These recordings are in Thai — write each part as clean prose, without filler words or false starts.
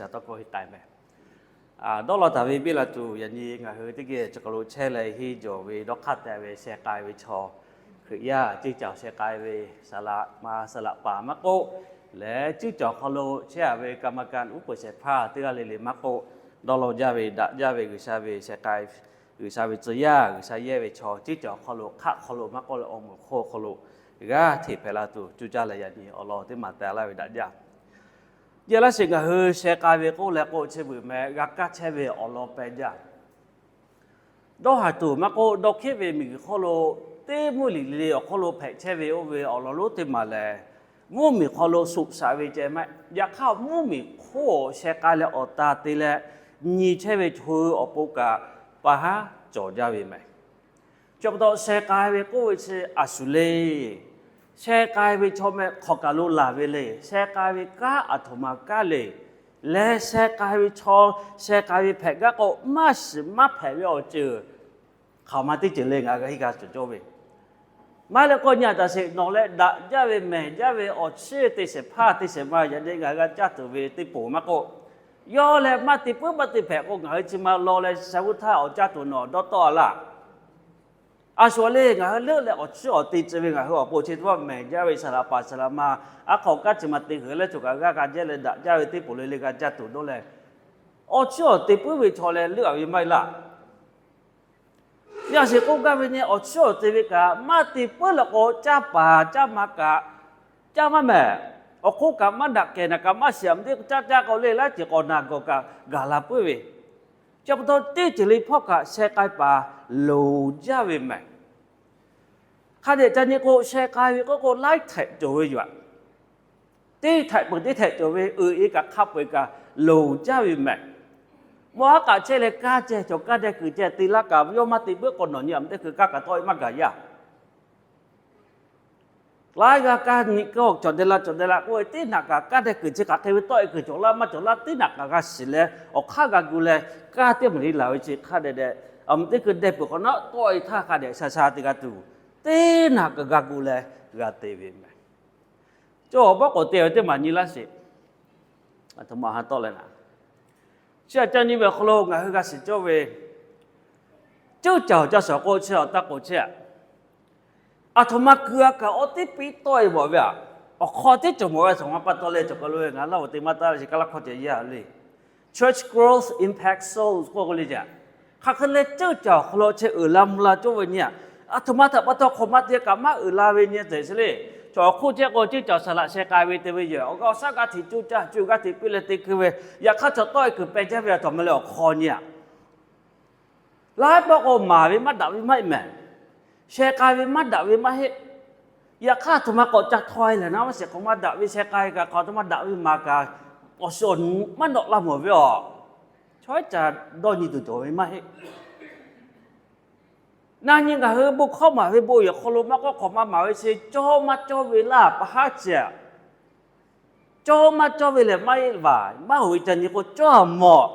Satoko hitime. Dolo tavi bila tu yani nga hu tiki chakalu chele hi jo we dokate we se kai we cho. Khya chi chao se kai we sala ma sala pa ma ko le chi chao khalo che we kamakan upo se pha tia le ma ko dolo ja we da ja we sa we se kai sa we zya sa ye we cho chi chao khalo kha khalo ma ko le om kho khalo ga thi phela tu chu ja la yani Allah ti ma ta la we da ja giờ là sự ngờ hư sẽ cài về cô lẽ cô sẽ bị mẹ gác cá sẽ về ở lò bè ra đó là tụ mà cô đọc khi về mình khó lô tê mua lì lì ở khó lô phải sẽ về ở lò lúa tê mà lẽ mua mình khó lô sụp xả về chơi mẹ giờ khao mua mình khó sẽ cài lẽ ở ta tê lẽ nhì sẽ về thôi ở bố cả bà ha cho ra về mẹ trong đó sẽ cài về cô sẽ asule sẽ cài về cho mẹ khó cả lô là về lệ sẽ cài về cá ở thổ mà cá lệ lẽ sẽ cài về cho sẽ cài về phải các cô mà phải về ở chữเขามาที่จะเล่นอะไรกันจุดโจมมาแล้วก็เนี่ยแต่สิ่งน้องเล่ด่าจะไปแม่จะไปอดเชื่อที่เสพาที่เสมาอย่างนี้กันจะตัวไปที่ปู่มาก็ย่อแล้วมาที่ปุ๊บมาที่แผลก็เหงาจิมารอเลยสาวท่าอดจะตัวหนอดต่อละอาส่วนเล่งเลือกแล้วอดเชื่อตีจะเป็นไงเขาบอกปู่คิดว่าแม่จะไปสารพัดสารมาเขาก็จะมาตีเหแล้วจุกกันจะเลยด่าจะไปที่ปู่เลยกันจะตัวนั่นแหละอดเชื่อตีปุ๊บไปชอเลยเลือกยังไม่ละ要是国家为呢，我说这个马蒂不了个加巴加马个加嘛咩，我国家马达个那个马想的加个来就个那个嘎拉不为，差不多这这里破个世界把路加为咩，看见在那个世界为嗰個來睇就會話，啲睇本啲睇就會一個吸為個路加為咩。ว่าการเชื่อเลยการเชื่อจบการได้คือเชื่อตีละกับโยมาตีเบื้องก่อนหน่อยเนี่ยมันคือการกระต้อยมากกว่าอย่างหลายการนี่ก็จดเดละก็ตีหนักการได้คือเชื่อการเทวิต้อยคือจบละมาจบละตีหนักการสิเลยออกข้ากันกูเลยการเที่ยวมันนี่เราเชื่อข้าได้มันคือได้ปุ๊บคนนั้นต้อยท่าข้าได้ชาติกันตูตีหนักกันกูเลยการเทวิไหมจบบอกก็เที่ยวที่มันนี่ละสิทำมาหาต่อเลยนะเชื่อจันนี่เวคโลงคือการสิเจ้าเวเจ้าเจ้าจะสกุลเชื่อตะกุเชื่ออาทมาเกือกับอติปีต้อยบ่เว้อขอที่จะมัวสมปัตตเลยจะก็รู้งั้นเราติมาตาสิกะละขอจะยาเลย Church growth impact souls พวกเลยจ้ะข้าคือเลยเจ้าคโลเชื่อลำละเจ้าเวเนี่ยอาทมาถ้าปัตตคมาเตียกับมาลาเวเนี่ยเฉยๆจอคู่เจ้าก็ที่จะสละเสกายเวทเวเยอะก็สักการที่จูกาที่พิเลติคือเวอยากข้าจะต้อยคือเป็นเจ้าเวทำมาเลยคอเนี่ยหลายบอกว่ามาวิมาดาวิไม่แม่เสกายวิมาดาวิมาเฮอยากข้าจะมาก็จะถอยเลยนะว่าเสกของมาดาวิเสกายกับเขาจะมาดาวิมากาก็ส่วนมันดอกละหมดวิอ๋อช่วยจะโดนยี่ตัววิมาเฮนั่นยังก็คือบุคคลมาให้บุยคนรู้มากก็ขอมาเวสิโจมาโจเวลาปะฮะเจ้าโจมาโจเวลาไม่ไหวมาหัวใจนี่ก็โจหมด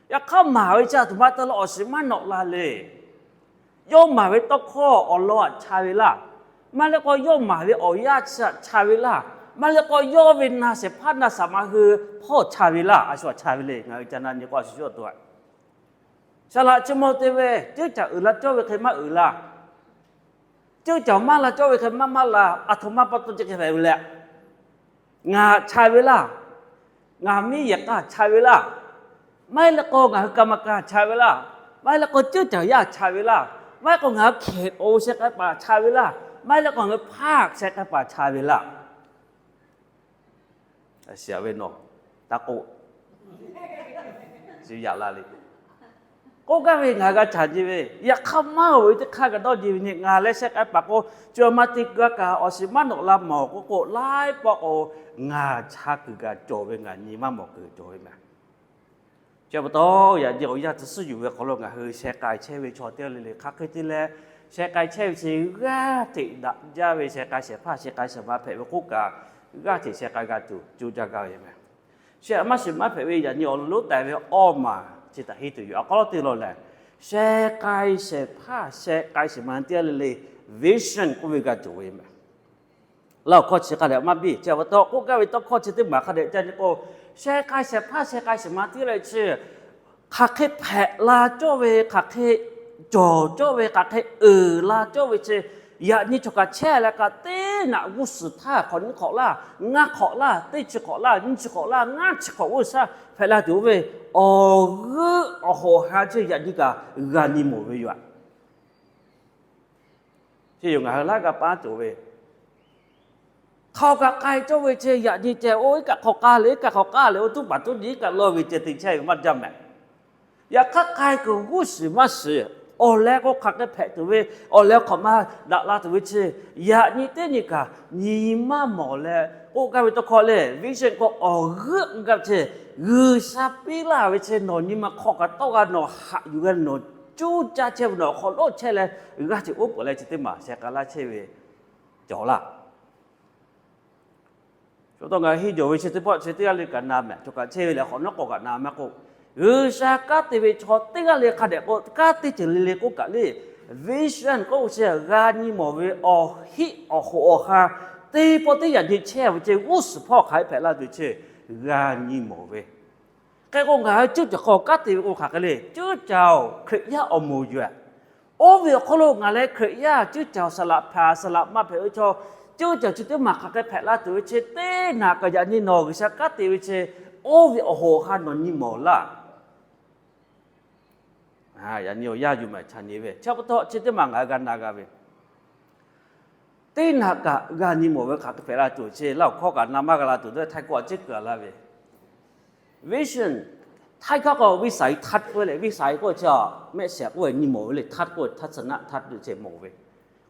อยากเข้ามาเวจ้าถูกมาตลอดสิมันนอกลาเลยโยมมาเวต้องข้ออัลลอฮ์ชาเวลามาแล้วก็โยมมาเวออยาชาเวลามาแล้วก็โยวินนาเสพันนาสามาคือพ่อชาเวลาอาชวชาเวลไงจากนั้นนี่ก็ช่วยตัวสละจมูกเตเวเจ้าจะละเจ้าเวเคมาละเจ้าจะมาละเจ้าเวเคมาละอัตมาปตุจะเคยละงาชายเวลางามีอยากชายเวลาไม่ละก็งากรรมการชายเวลาไม่ละก็เจ้าจะยากชายเวลาไม่ก็งาเขตโอเสกป่าชายเวลาไม่ละก็งาภาคเสกป่าชายเวลาเสียเวนอตะโกสิอยากละเลยก็ก็เป็นงานการจัดจีบอยากเข้ามาไว้ที่ข้ากันต้องจีบเนี่ยงานเล็กๆไอ้ปากก็จอมาติดกับการอสิมันออกลำหมอกก็ไล่ปอกงานชักคือการโจเป็นงานนี้มาหมอกคือโจใช่ไหมเจ้าตัวอย่างเดียวอยากจะสู้อยู่กับเขาลงงานคือแชร์กายแชร์วิชาเตี้ยเลยข้าเคยที่แล้วแชร์กายแชร์วิชาติดดับยาวิแชร์กายเสียผ้าแชร์กายสมาเผยว่าคู่กับก็ติดแชร์กายกันจูจักรใช่ไหมแชร์มาสมาเผยว่าอย่างนี้รู้แต่ว่าอ้อมมาจิตหิตอยู่ก็เราตีเราเลยเสกายเสพาเสกายสมันเตียเลย vision ก็วิการจุยมั้ยเราข้อเชื่อกันแล้วมาบีเจ้าว่าตัวก็ก็ต้องข้อเชื่อที่มาเขาเดี๋ยวจะนี่ก็ แชกายเสพาแชกายสมาธิเลยเชื่อคักให้แผะลาโจเวคักให้จ่อโจเวคักให้ลาโจเวเชยะนี่จกะแช่แล้วก็เต้นะวุสท่าคนขอล่างาขอล่าเต้จิขอล่านี่จิขอล่างาจิขอวุสแผะลาดูเวโอ้โหหาเจยะนี่กะกานี่โมเวอยู่ที่อยู่งาลากะป้าตัวเวเขากะไกเจ้าเวเชยะนี่เจโอ้ยกะขอกาเลยกะขอกาเลยทุกบัดทุกนี้กะรอวิเจติใช่มันจำแม่ยะคักไกก็วุสมาสิโอ้แล้วก็ขักได้แผะตัวเวโอ้แล้วขอมาดักลาตัวเวเชยะนี่เต้นี่กะนี่มาหมอแล้วโอ้กะเวตะคอเลยวิเชก็อ๋อเรื่องกับเชซาปิลาเวเชนนี่มาขอกะโตกะนอหะอยู่กันนอจูจ้าเชนอขอโลเชเลยกะจิอุปอะไรจิเตมาเชกะลาเชเวจ่อละ就当个迄就为是这把是这样的干那么，就个车来可能个干那么个，啥家的为错这个来看的个，家的就来个个哩，为啥个是家你莫为哦嘿哦好哈，这把的人的车为这50%开牌了就车，家你莫为，这个我就个家的个看个哩，就叫可以哦莫约，我为可能我来可以就叫สลับพาสลับมาเพื่อcho就叫就嘛看个牌啦，对不起，对那个人你拿个啥个对不起，我为好看侬你冇啦，人有亚就买产业呗，差不多就嘛爱干那个呗，对那个人你冇看个牌啦，对不起，老靠个那么个啦，对不对？太过这个啦呗，vision 太靠个วิสัยทัศน์เลยวิสัยก็จะไม่เสียว่านี่冇เลยทัศน์ก็ทัศนะทัศน์就冇呗。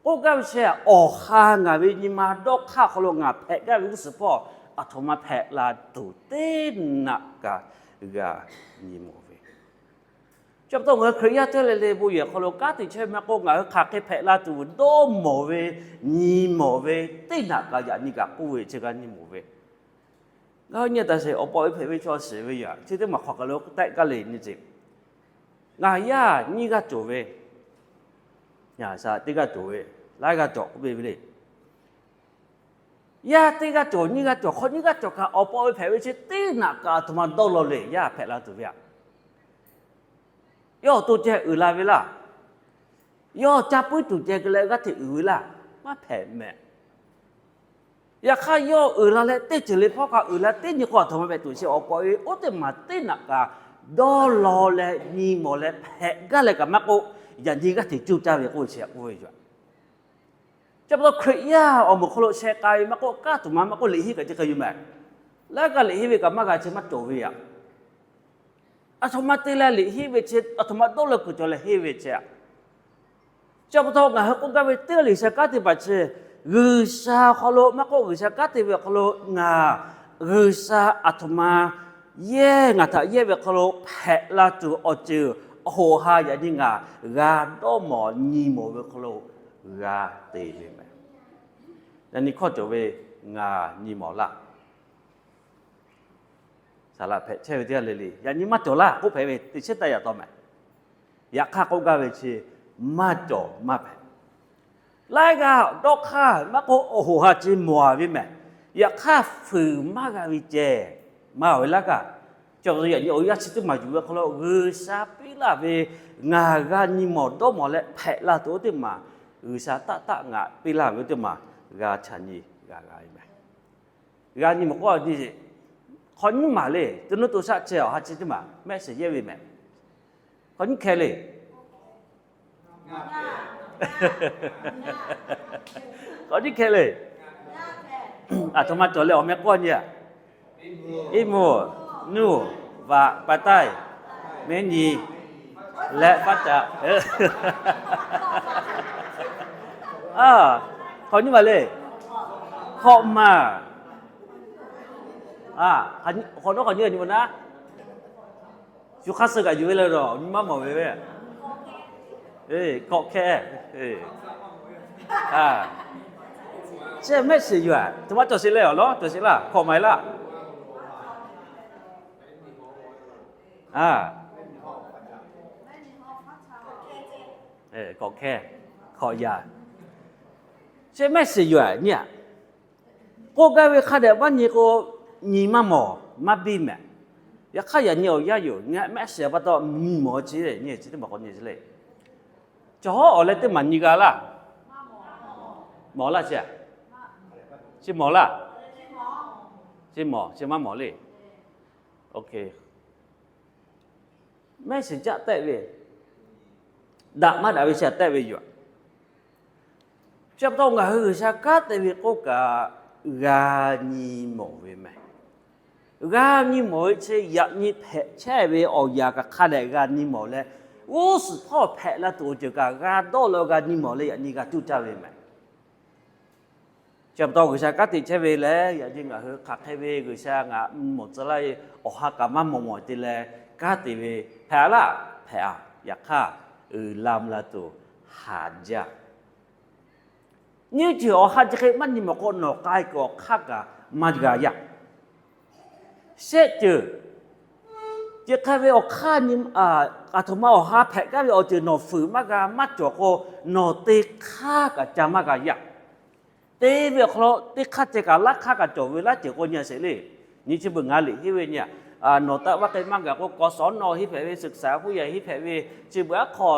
我感觉哦哈，我为你妈多卡好了，我拍个50%，啊，他妈拍了都得那个你莫为。就当我可以在那里不也好了，家庭车么个我卡个拍了都多莫为，你莫为，得那个呀，你个不为这个你莫为。我呢，但是我不会拍为做事为呀，这都嘛学个了，带个来你这，我呀，你个做为。呀啥这个做的那个做对不对呀这个做你个做คนนี้ก็做个เอาไปแผ่ไว้ที่ตีน่ะก็ทำมาดอลเลยย่าแผ่ละตัวย่าย่อตัวเจอื่นละเวลาย่อจับปุ้ยตัวเจก็เลยก็ที่อื่นละมาแผ่แม่อยากข้าย่ออื่นละเลยตีจะเลยเพราะก็อื่นละตีนี่ก็ทำมาแบบตัวเชี่ยวเอาไปโอ้แต่มาตีน่ะก็ดอลเลยนี่หมดเลยแผ่ก็เลยก็มากูอย่างนี้ก็ถือจูจ้าไปกูเสียกูไปจ้ะจะบอกเครียดเอาหมดคนละเช็คไก่มากูก้าตัวมากูหลีหิกับจะเคยอยู่ไหมแล้วก็หลีหิไปกับมาก็จะมาโจวิอ่ะอัตมาตีแล้วหลีหิไปเช็ดอัตมาโดนเลยกูจะหลีหิไปเช็ดจะบอกว่าเขากูก็ไปตีหลีเช็คก็ที่ปัจจัยกุศลคนละมากูกุศลก็ที่แบบคนละงากุศลอัตมาเย่งาถ้าเย่แบบคนละแพ้ละตัวอจือโอ้โหฮาอย่างนี้งากาโตหมอนีโมเวคโลกาเตเลยไหมแล้วนี่ข้อจะเวงานีโมละสาระเพชเชื่อเดียเลยอย่างนี้มาจ่อละกูเพเวติเชื่อแต่อย่าต่อไหมอยากฆ่ากูกาเวชีมาจ่อมาเพไล่กาดอกฆ่ามากูโอ้โหฮาจีมัววิไหมอยากฆ่าฝืนมากาวิเจมาเวลากา就人有一次都买住个可能啥比啦呗，牙个你毛多毛嘞，拍啦多的嘛，啥大大牙比啦个的嘛，牙产业牙没，牙你么过就是，看你买嘞，都能多少钱还知道嘛？买是因为没，看你开嘞，看你开嘞，啊，他妈做了我没关系，一模。นูวะปะใต้เมนีและปัจจะเขานี่มาเลยเข้ามาคนนั้นคนนี้อยู่นะอยู่ข้าศึกอยู่เลยหรอนี่มาหมดเลยเกาะแค่ใช่ไม่สิอยู่ทำไมตัวสิเลยเหรอตัวสิล่ะขอไม่ล่ะก็แค่ขอยาใช่ไหมสิอยู่เนี่ยกูก็ไปคาดว่านี่กูนี่มาหมอ ma bi me ya kha ya nyo ya yo nga ma se ba to mo chi le ni chi mo ko ni le cho o le te man ni ga la mo la cha chi mo la chi ma mo le okay me se ja te ve da ma da ve cha te ve yo chấp tông ngà hư sa cát tại vì có cả gà nhì mổ về mày gà nhì mổ chế dập nhì phe chế về ở nhà cả khá đại gà nhì mổ lên vô sự thọ phe là tổ chức cả gà đô lo gà nhì mổ lên nhì gà tu cha về mày chấp tông ngà sa cát thì chế về lên giờ như ngà hư khắc hay về người sa ngà một giờ lại ở hạ cả má mỏ thì lên cát thì về phe là phe à giặc khá làm là tổ hà gia như chiều hai cái mắt nhìn mà con nó cái có khác cả mà gà ya sẽ chứ chỉ cái về ở khác nhìn thằng mà ở hai phe cái về ở chứ nó phứ mà gà mắt chỗ cô nó tê khác cả chả mà gà ya tê về họ tê khác chỉ cả lát khác cả chỗ về lát chỉ cô nhà sẽ đi như chỉ bừng ngã lì như vậy nhỉ nó taว่าcái mang gà có són nó hi phe về ศึกษา ผู้ใหญ่ hi phe về chỉ bữaขอ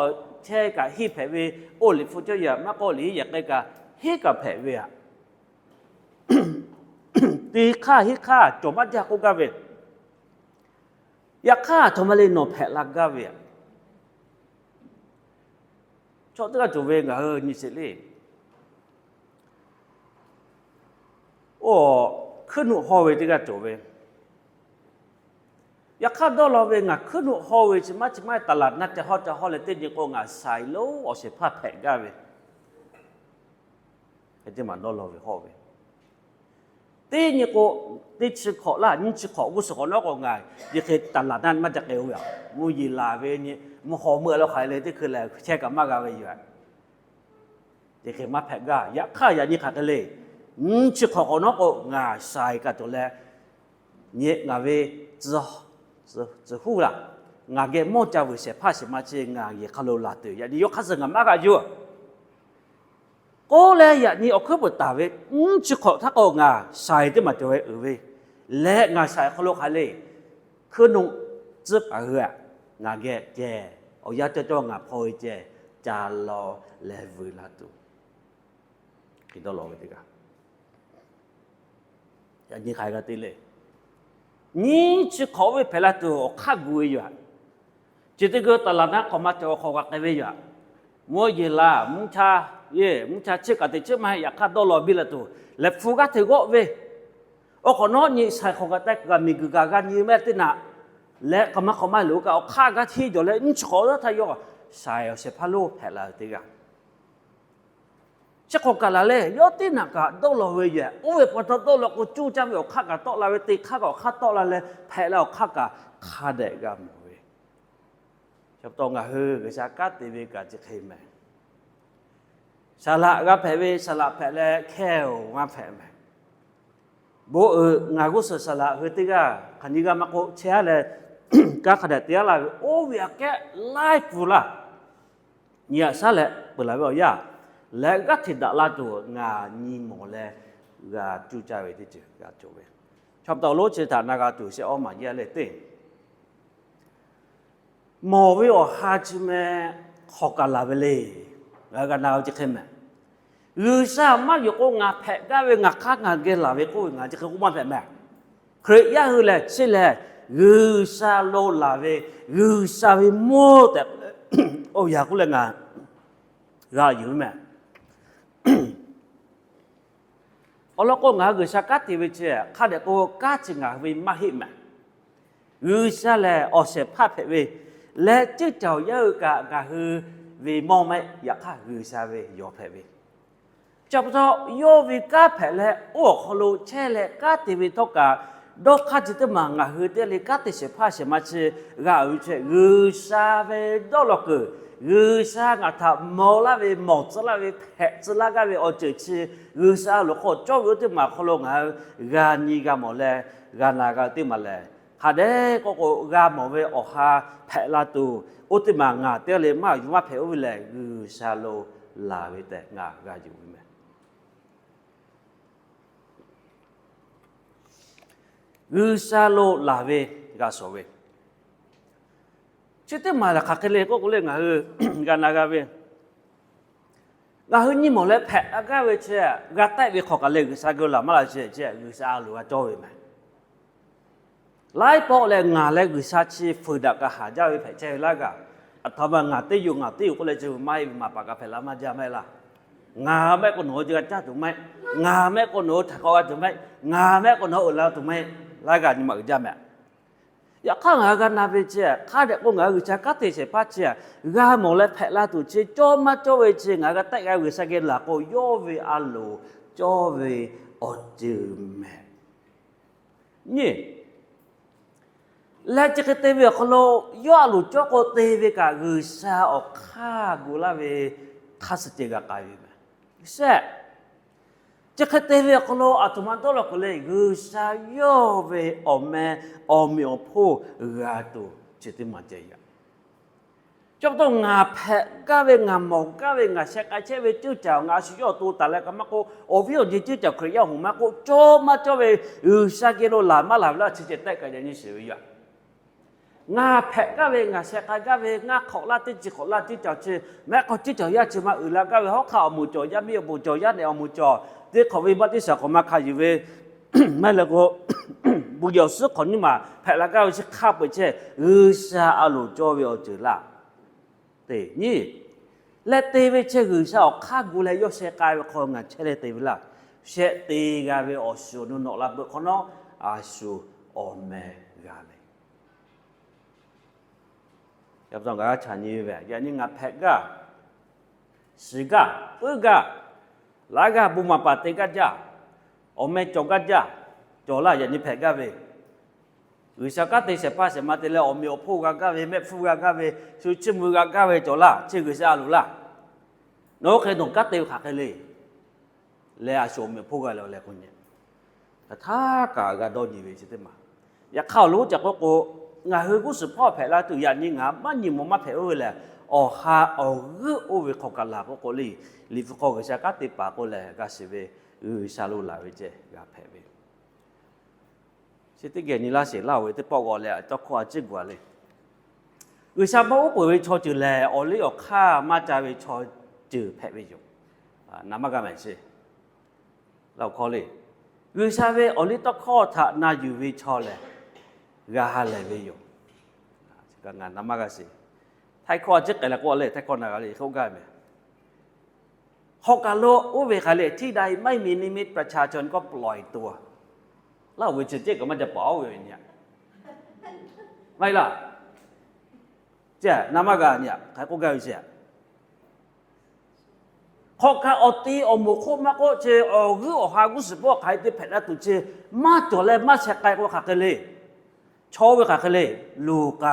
แช่cả hi phe vềโอลิฟูเจ้าอย่ามาก็หลีอยากได้กะhi ka phe ve a ti kha hi kha choma ja ko ga ve ya kha thomale no phe la ga ve cho ta ga jo ve nga ho ni se le o khnu ho ve ti ga jo ve ya kha do lo ve nga khnu ho ve chi maตลาดนัดจะho le te ni ko nga sai lo o se pha phe ga ve cái gì mà nó lo về họ về, thế như cô đi chợ khó là những chợ khó vô số nó còn ngài, như cái tận là nan mà chắc đều vậy, mua gì là về như mua họ mưa nó khai lên thếคือlà che cả má gà về vậy, như cái má phèn gà, giá khá giá như khá cái lệ, những chợ khó nó còn ngài sai cả chỗ là nhẹ ngài về giờ hú là ngài cái mua cho về sẽ phát sẽ mà chơi ngài cái khá lâu là từ, vậy đi vô khá giờ ngài má gà chưa có lẽ vậy ni ở khắp một tà về chỉ có thắc ở ngà sai thế mà cho về ở về lẽ ngà sai khó lúc hay lệ cứ nung giúp ở hựa ngà ghé chè ở giá cho ngà phơi chè trà lò lẽ vừa là tu khi đó lo vậy cả vậy ni khai cái tỷ lệ ni chỉ có về phải là tu khác vui vậy chỉ cái tờ là nó có mà cho khó cái về vậy mua gì là muốn cha muốn cha chết cả thì chết màอยากฆ่าดอลลาร์บิลละตัวแล้วฟูกัดถือก็เว้โอ้คนนั้นนี่ใส่ของกัดแต่ก็มีกุกากันยี่แม่ตินะและก็มาเขาไม่รู้ก็เอาฆ่ากันที่จอเลยนี่ชอแล้วทายกใส่เอาเสพาลูแผลละติกันจะของกันละเลยยอดตินะก็ดอลลาร์เว้ยโอ้ยพอดอลลาร์ก็จู่จ้าเอาฆ่ากันดอลลาร์เว้ยติฆ่าก็ฆ่าดอลลาร์เลยแผลแล้วฆ่ากันฆ่าเด็กกันเว้ยชอบต้องก็ก็จะกัดตีวิกันจะเข้มไหมสละก็แผ่เวสละแผ่แลแค่ว่าแผ่ไหมโบงากุศลสละคือที่ก็ขันนี้ก็มาโคเชื่อเลยก็ขนาดเตี้ยละโอ้ยแกไล่ฟูละเนี่ยสละเปิดอะไรบอกย่าแล้วก็ถิดละละตัวงานี่หมอเลยก็จู่ใจไว้ที่เจอก็จบไปชอบตัวรถเชื่อฐานก็ตัวเสียออกมาเยอะเลยเต้หมอวิโอฮาจิเมขอการลาเวเลยแล้วก็น่าจะเข้มไหมรู้ซะมาอยู่ก็งาแผลก็เวงาข้างงาเกล่าเวก็งาจะเข้ามาแผลแม่เคยยาหือเลยใช่เลยรู้ซะโลลาเวรู้ซะเวโม่แต่โอ้ยากูเลยงาก็อยู่ไหมเอาแล้วก็งาคือสักกัดที่วิเชียข้าเด็กก็กัดจึงงาเวมาหิมรู้ซะเลยออกเสียภาพแผลเวและชื่อเจ้าเยอะกะคือvì mong mấy ya kha gửi xa về yo phải về chập cho yo vì cá phải lẽ ô kholo che lẽ cá thì vì tất cả đó khá chỉ tới mà ngà hư tới lấy cá thì sẽ phá sẽ mà chỉ gà ở chỗ gửi xa về đó là cứ gửi xa ngà thà mò là về mò chỉ là về phẹ chỉ là cái về ở chỗ chỉ gửi xa lúc họ cho gửi tới mà kholo ngà gà ni gà mò lẽ gà là gà tới mà lẽ hà đấy có gà mò về ở hà phẹ là tu ô tô mà ngà tiêu lấy mà chúng ta phải về lại gửi xa lô là về tại ngà gà dùng mẹ Gusalo lave gasowe. Chete mala kakele ko kule ngahu ganagawe. Ngahu ni mole phe agawe che gatai we khokale gusagola mala che gusalu ga jowe ma. Lai po le nga le gusachi fuda ka ha jawe phe che la ga athama nga te yu ko le chu mai ma pa ka phe la ma ja mai la. Nga me ko no ja cha tu mai. Nga me ko no tha ko tu mai. Nga me ko no la tu mai. La ga ni ma ja ma. Ya kha nga ga na be che kha de ko nga gu cha ka te che pa che ga mo le phe la tu che cho ma cho we che nga ga tai ga gu sa ke la ko yo ve a lo cho ve o tu me ni la che ke te ve ko lo yo lo cho ko te ve ka gu sa o kha gu la ve kha se te ga ka ve me se che te ve ko lo atuman to lo ko le gu sa yo ve o me o mi o pho ga to che te ma che ya chok to nga phe ka ve nga mo ka ve nga se ka che ve chu chao nga su yo tu ta le ka ma ko o vi o ji chu chao kri ya hu ma ko cho ma cho ve gu sa ke lo la ma la la che che tai ka ni se ya nga phe ka ve nga se ka ve nga kho la ti chi kho la ti chao che ma ko chi chao ya chi ma la ka ve ho kha mu cho ya mi bu cho ya ne mu cho te ko ve ba ti sa ko ma kha yi ve ma la ko bu yo su ko ni ma phe la ka chi kha pe che sa a lo cho ve o chu la te ni le te ve che sa o kha gu le yo se ka ve ko nga che le te ve la she te ga ve o su no la bu ko no a su o me ga le ya bang ga cha ni ve ya ni nga phe ga si ga u ga la ga bu ma pa te ga ja o me cho ga ja cho la ya ni phe ga ve u sa ka te se pa se ma te le o me o pho ga ve me fu ga ve su chi mu ga ve cho la chi gu sa lu la no ke no ka te kha ke le a so me pho ga lo le ko ni tha ka ga do ni ve chi te ma ya khao lu ja ko nga hu ku su pho phe la tu ya ni nga ma ni mo ma phe o le o ha o gu o ve kho ka la ko li fu ko ga sa ka te pa ko le ga se ve u sa lu la ve je ga phe ve si te ge ni la se la we te po go le to kho chi gwa le u sa bo o we cho ju le o le o kha ma ja we cho ju phe ve yo na ma ga ma se la kho le u sa ve o le to kho tha na yu we cho le ga ha le ve yo ga nga na ma ga se thai kho chi ke la ko le thai kho na ga le kho ga meฮอกกาโลอุเวคาเลที่ใดไม่มีนิมิตประชาชนก็ปล่อยตัวแล้ววิจิตรก็มันจะป๋อเวเนี่ยไม่ล่ะเจ้านามากาเนี่ยใครก็กล่าวเสียฮอกกาอตีอมุโคมาโกเจอกุอหากุสปอใครที่เพละตุเจมาตัวเลยมาเสกไกก็ขักเลยชอเวขักเลยลูกไก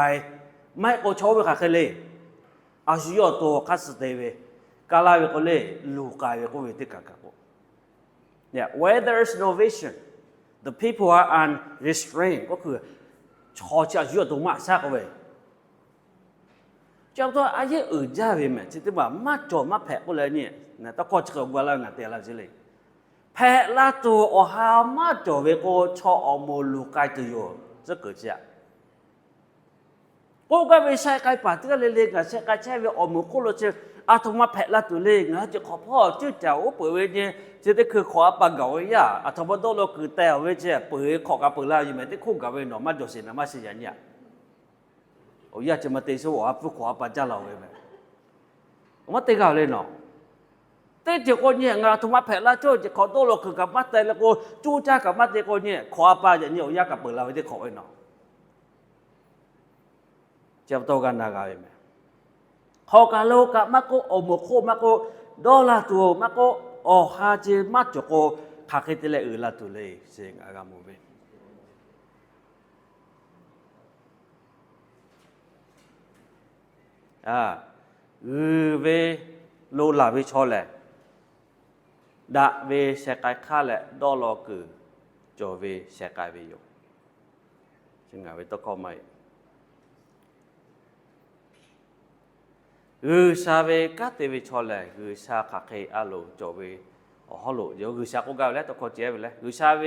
ไม่ก็ชอเวขักเลยอาชีพตัวคัสเตเวกาลาเวก็เลยลูกายเวก็เวติกากะโกเนี่ย where there is no vision the people are unrestrained ก็คือชอจะอยู่ตรงมาซะก็เวเจ้าตัวอาเยอื่นจ้าเวแม่ที่ว่ามาจ่อมาแผะก็เลยเนี่ยนะตะก็จะกว่าแล้วนะแต่ละสิเลยแผะละตัวอหามาจ่อเวก็ชออโมลูกายตัวอยู่จะเกิดจ้ะก็ก็ไม่ใช่ใครป่าที่ก็เลยๆกับใช่ใครใช่เวอโมโคโลเชอาทมาแผะละตัวเลงนะจะขอพ่อชื่อเจ้าเปิดเวเนี่ยจะได้คือขอปากเก่าไว้ย่าอาทมาโตโลคือแต่เวเจ้เปิดขอกับเปิดละอยู่ไหมที่คู่กับเวหนอมาจสินะมาสิยันเนี่ยโอ้ย่าจะมาเตะสู้ว่าผู้ขอปัจจัยเราเว้ยไหมมาเตะเขาเลยเนาะเตะเจ้าคนเนี่ยงาทมาแผะละช่วยจะขอโตโลคือกับมาเตะแล้วก็จู้จ้ากับมาเตะคนเนี่ยขอปัจจัยเนี่ยย่ากับเปิดละไว้ที่ขอไว้เนาะเจ้าโตกันนากันเว้ยไหมฮอกาโลกะมะโกโอโมโคมะโกดอลาตัวมะโกโอฮาเจมะจโกคาเคเตเลอืลาตุเลเซงอากาโมเวเวโลลาเวชอแลดะเวเสกายคาแลดอลอกือจอเวเสกายเวโยจึงอาเวตะคอไมซาเวกะเตเวชอแลซาคาเคอะโลจอเวฮอโลเดี๋ยวซาโกกาแล้วตะคอเจเวแล้วซาเว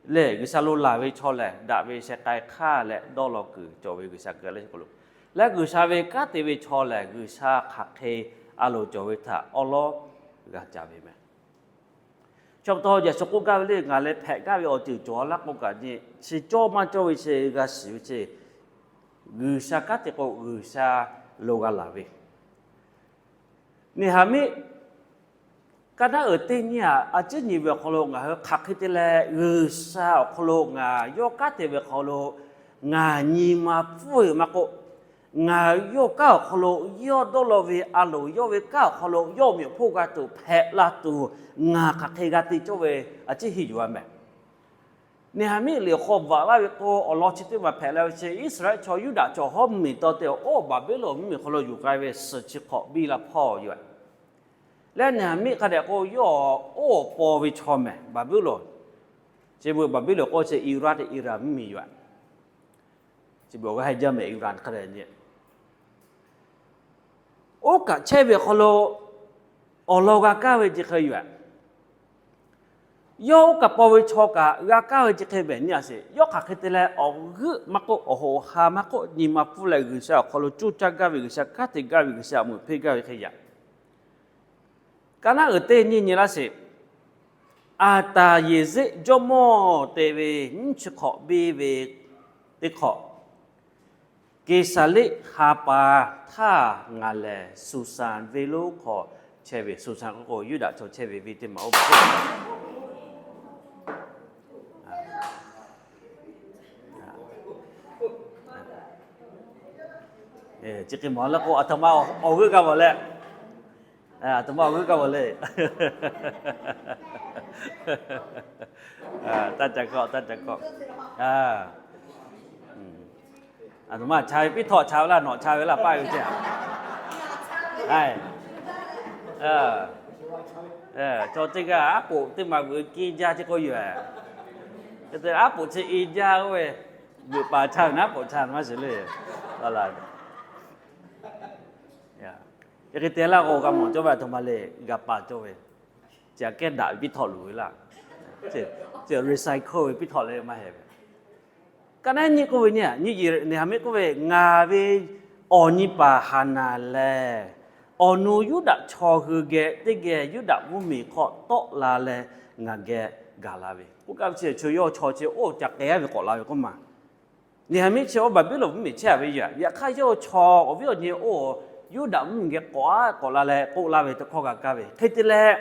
le gisa lo la ve cho le da ve se kai kha le do lo ku jo ve gisa ke le ko lo le gisa ve ka te ve cho le gisa kha khe a lo jo ve tha o lo ga ja ve me chok to ya so ko ga le nga le phe ga ve o ti jo la ko ga ni si jo ma jo ve se ga si che gisa ka te ko gisa lo ga la ve ni ha mi kana ở tên nhà à chứ nhiều việc khó lộ ngà khắc khi thế là sao khó lộ ngà do các thế việc khó lộ ngà nhì mà vui mà cô ngà do cao khó lộ do đô lô về alo do về cao khó lộ do miệng phụ gà tụ phẹ là tụ ngà khắc khi gà tị cho về à chứ hiểu à mẹ nè hàm mi liệu khó vả là cô ở lo chỉ tiêu mà phẹ là chứ Israel cho Judah cho hôm mình tao tiêu ô bà biết rồi mình khó lộอยู่cái về sự chỉ khó bị là phò vậyและเนี่ยมีกระเดกโอย่อโอ้ปอวิชอมแม่บาบิโลนเจบุบาบิโลนก็จะอิรักอิหร่านมีอยู่เจบุก็ให้จำอิหร่านกระเดเนี่ยโอกะเชเวคโลอโลกากาเวจิเคยอยู่ย่อกับปอวิชอกะกากาเวจิเคยแบบเนี่ยสิย่อขักเตละออกฮึมักก็โอโหหามักก็นิมาฟูเลยกึษะคโลจูจักกาเวกึษะกะติกาเวกึษะมุเพกาเวขยะkana ở tên như là gì à ta ye dễ cho mò tê về những chuyện khó bê về tê khó kê sa lệ hà pa tha ngà lệ su san về lô khó che về su san có yu đã cho che về vì tên máu chỉ cái món là có thằng mau ở cái vào lệ à tụi bao cứ câu lên ta chẳng có à tụi mà chai biết thọ cháo là nọ chai với là bay chứ này cho cái áp bộ tức mà vừa kia ra chứ có gì à cái áp bộ chỉ in ra thôi vừa bà chàng áp bộ chàng mà xử lý đó là cái tiền là cô cầm cho về thằng mà lệ gặp bà cho về chỉ cái đại bị thọ lùi là chỉ recycle bị thọ lệ mà hết cái này như cô về nhỉ như gì này hàm cô về ngà về oni bà hana lệ onu yu đã cho hư ghé thế ghé yu đã vô mì khó tốt là lệ ngà ghé gà la về cô cảm thấy chủ yếu cho chỉ ô chặt ghé về cọ la về con mà này hàm chỉ ô bà biết là vô mì che về vậy vậy khai cho cho ở ví dụ như ô yu đã nghe quá có là lệ cô la về tôi khó cả về thế thì lệ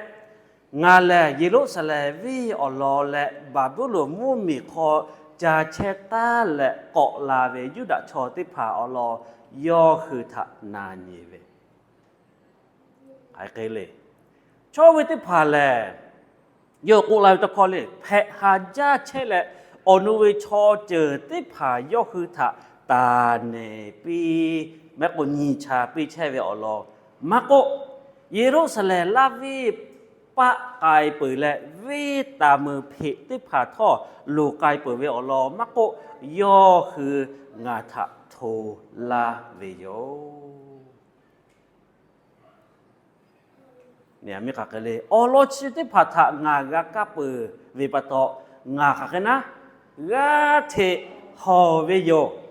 ngà lệ yelo sa lệ vì ở lò lệ bà bố lùa mua mì khó cha che ta lệ cọ la về yu đã cho tiếp phá ở lò do khử thạ nà nhì về ai cái lệ cho về tiếp phá lệ do cô la tôi khó lệ phẹ hà gia che lệ ở nuôi cho chờ tiếp phá do khử thạ ta nè pi mẹ cô nhìn cha bị che về ở lò mà cô Jerusalem là vì ba cái bự lệ vì ta mơ phê tiếp phá thọ lù cái bự về ở lò mà cô do khứ ngà thạ thô la về yo nè mi cả cái lệ ở lò chỉ tiếp phá thạ ngà gà cá bự về bắt thọ ngà cả cái na gà thể hò về yo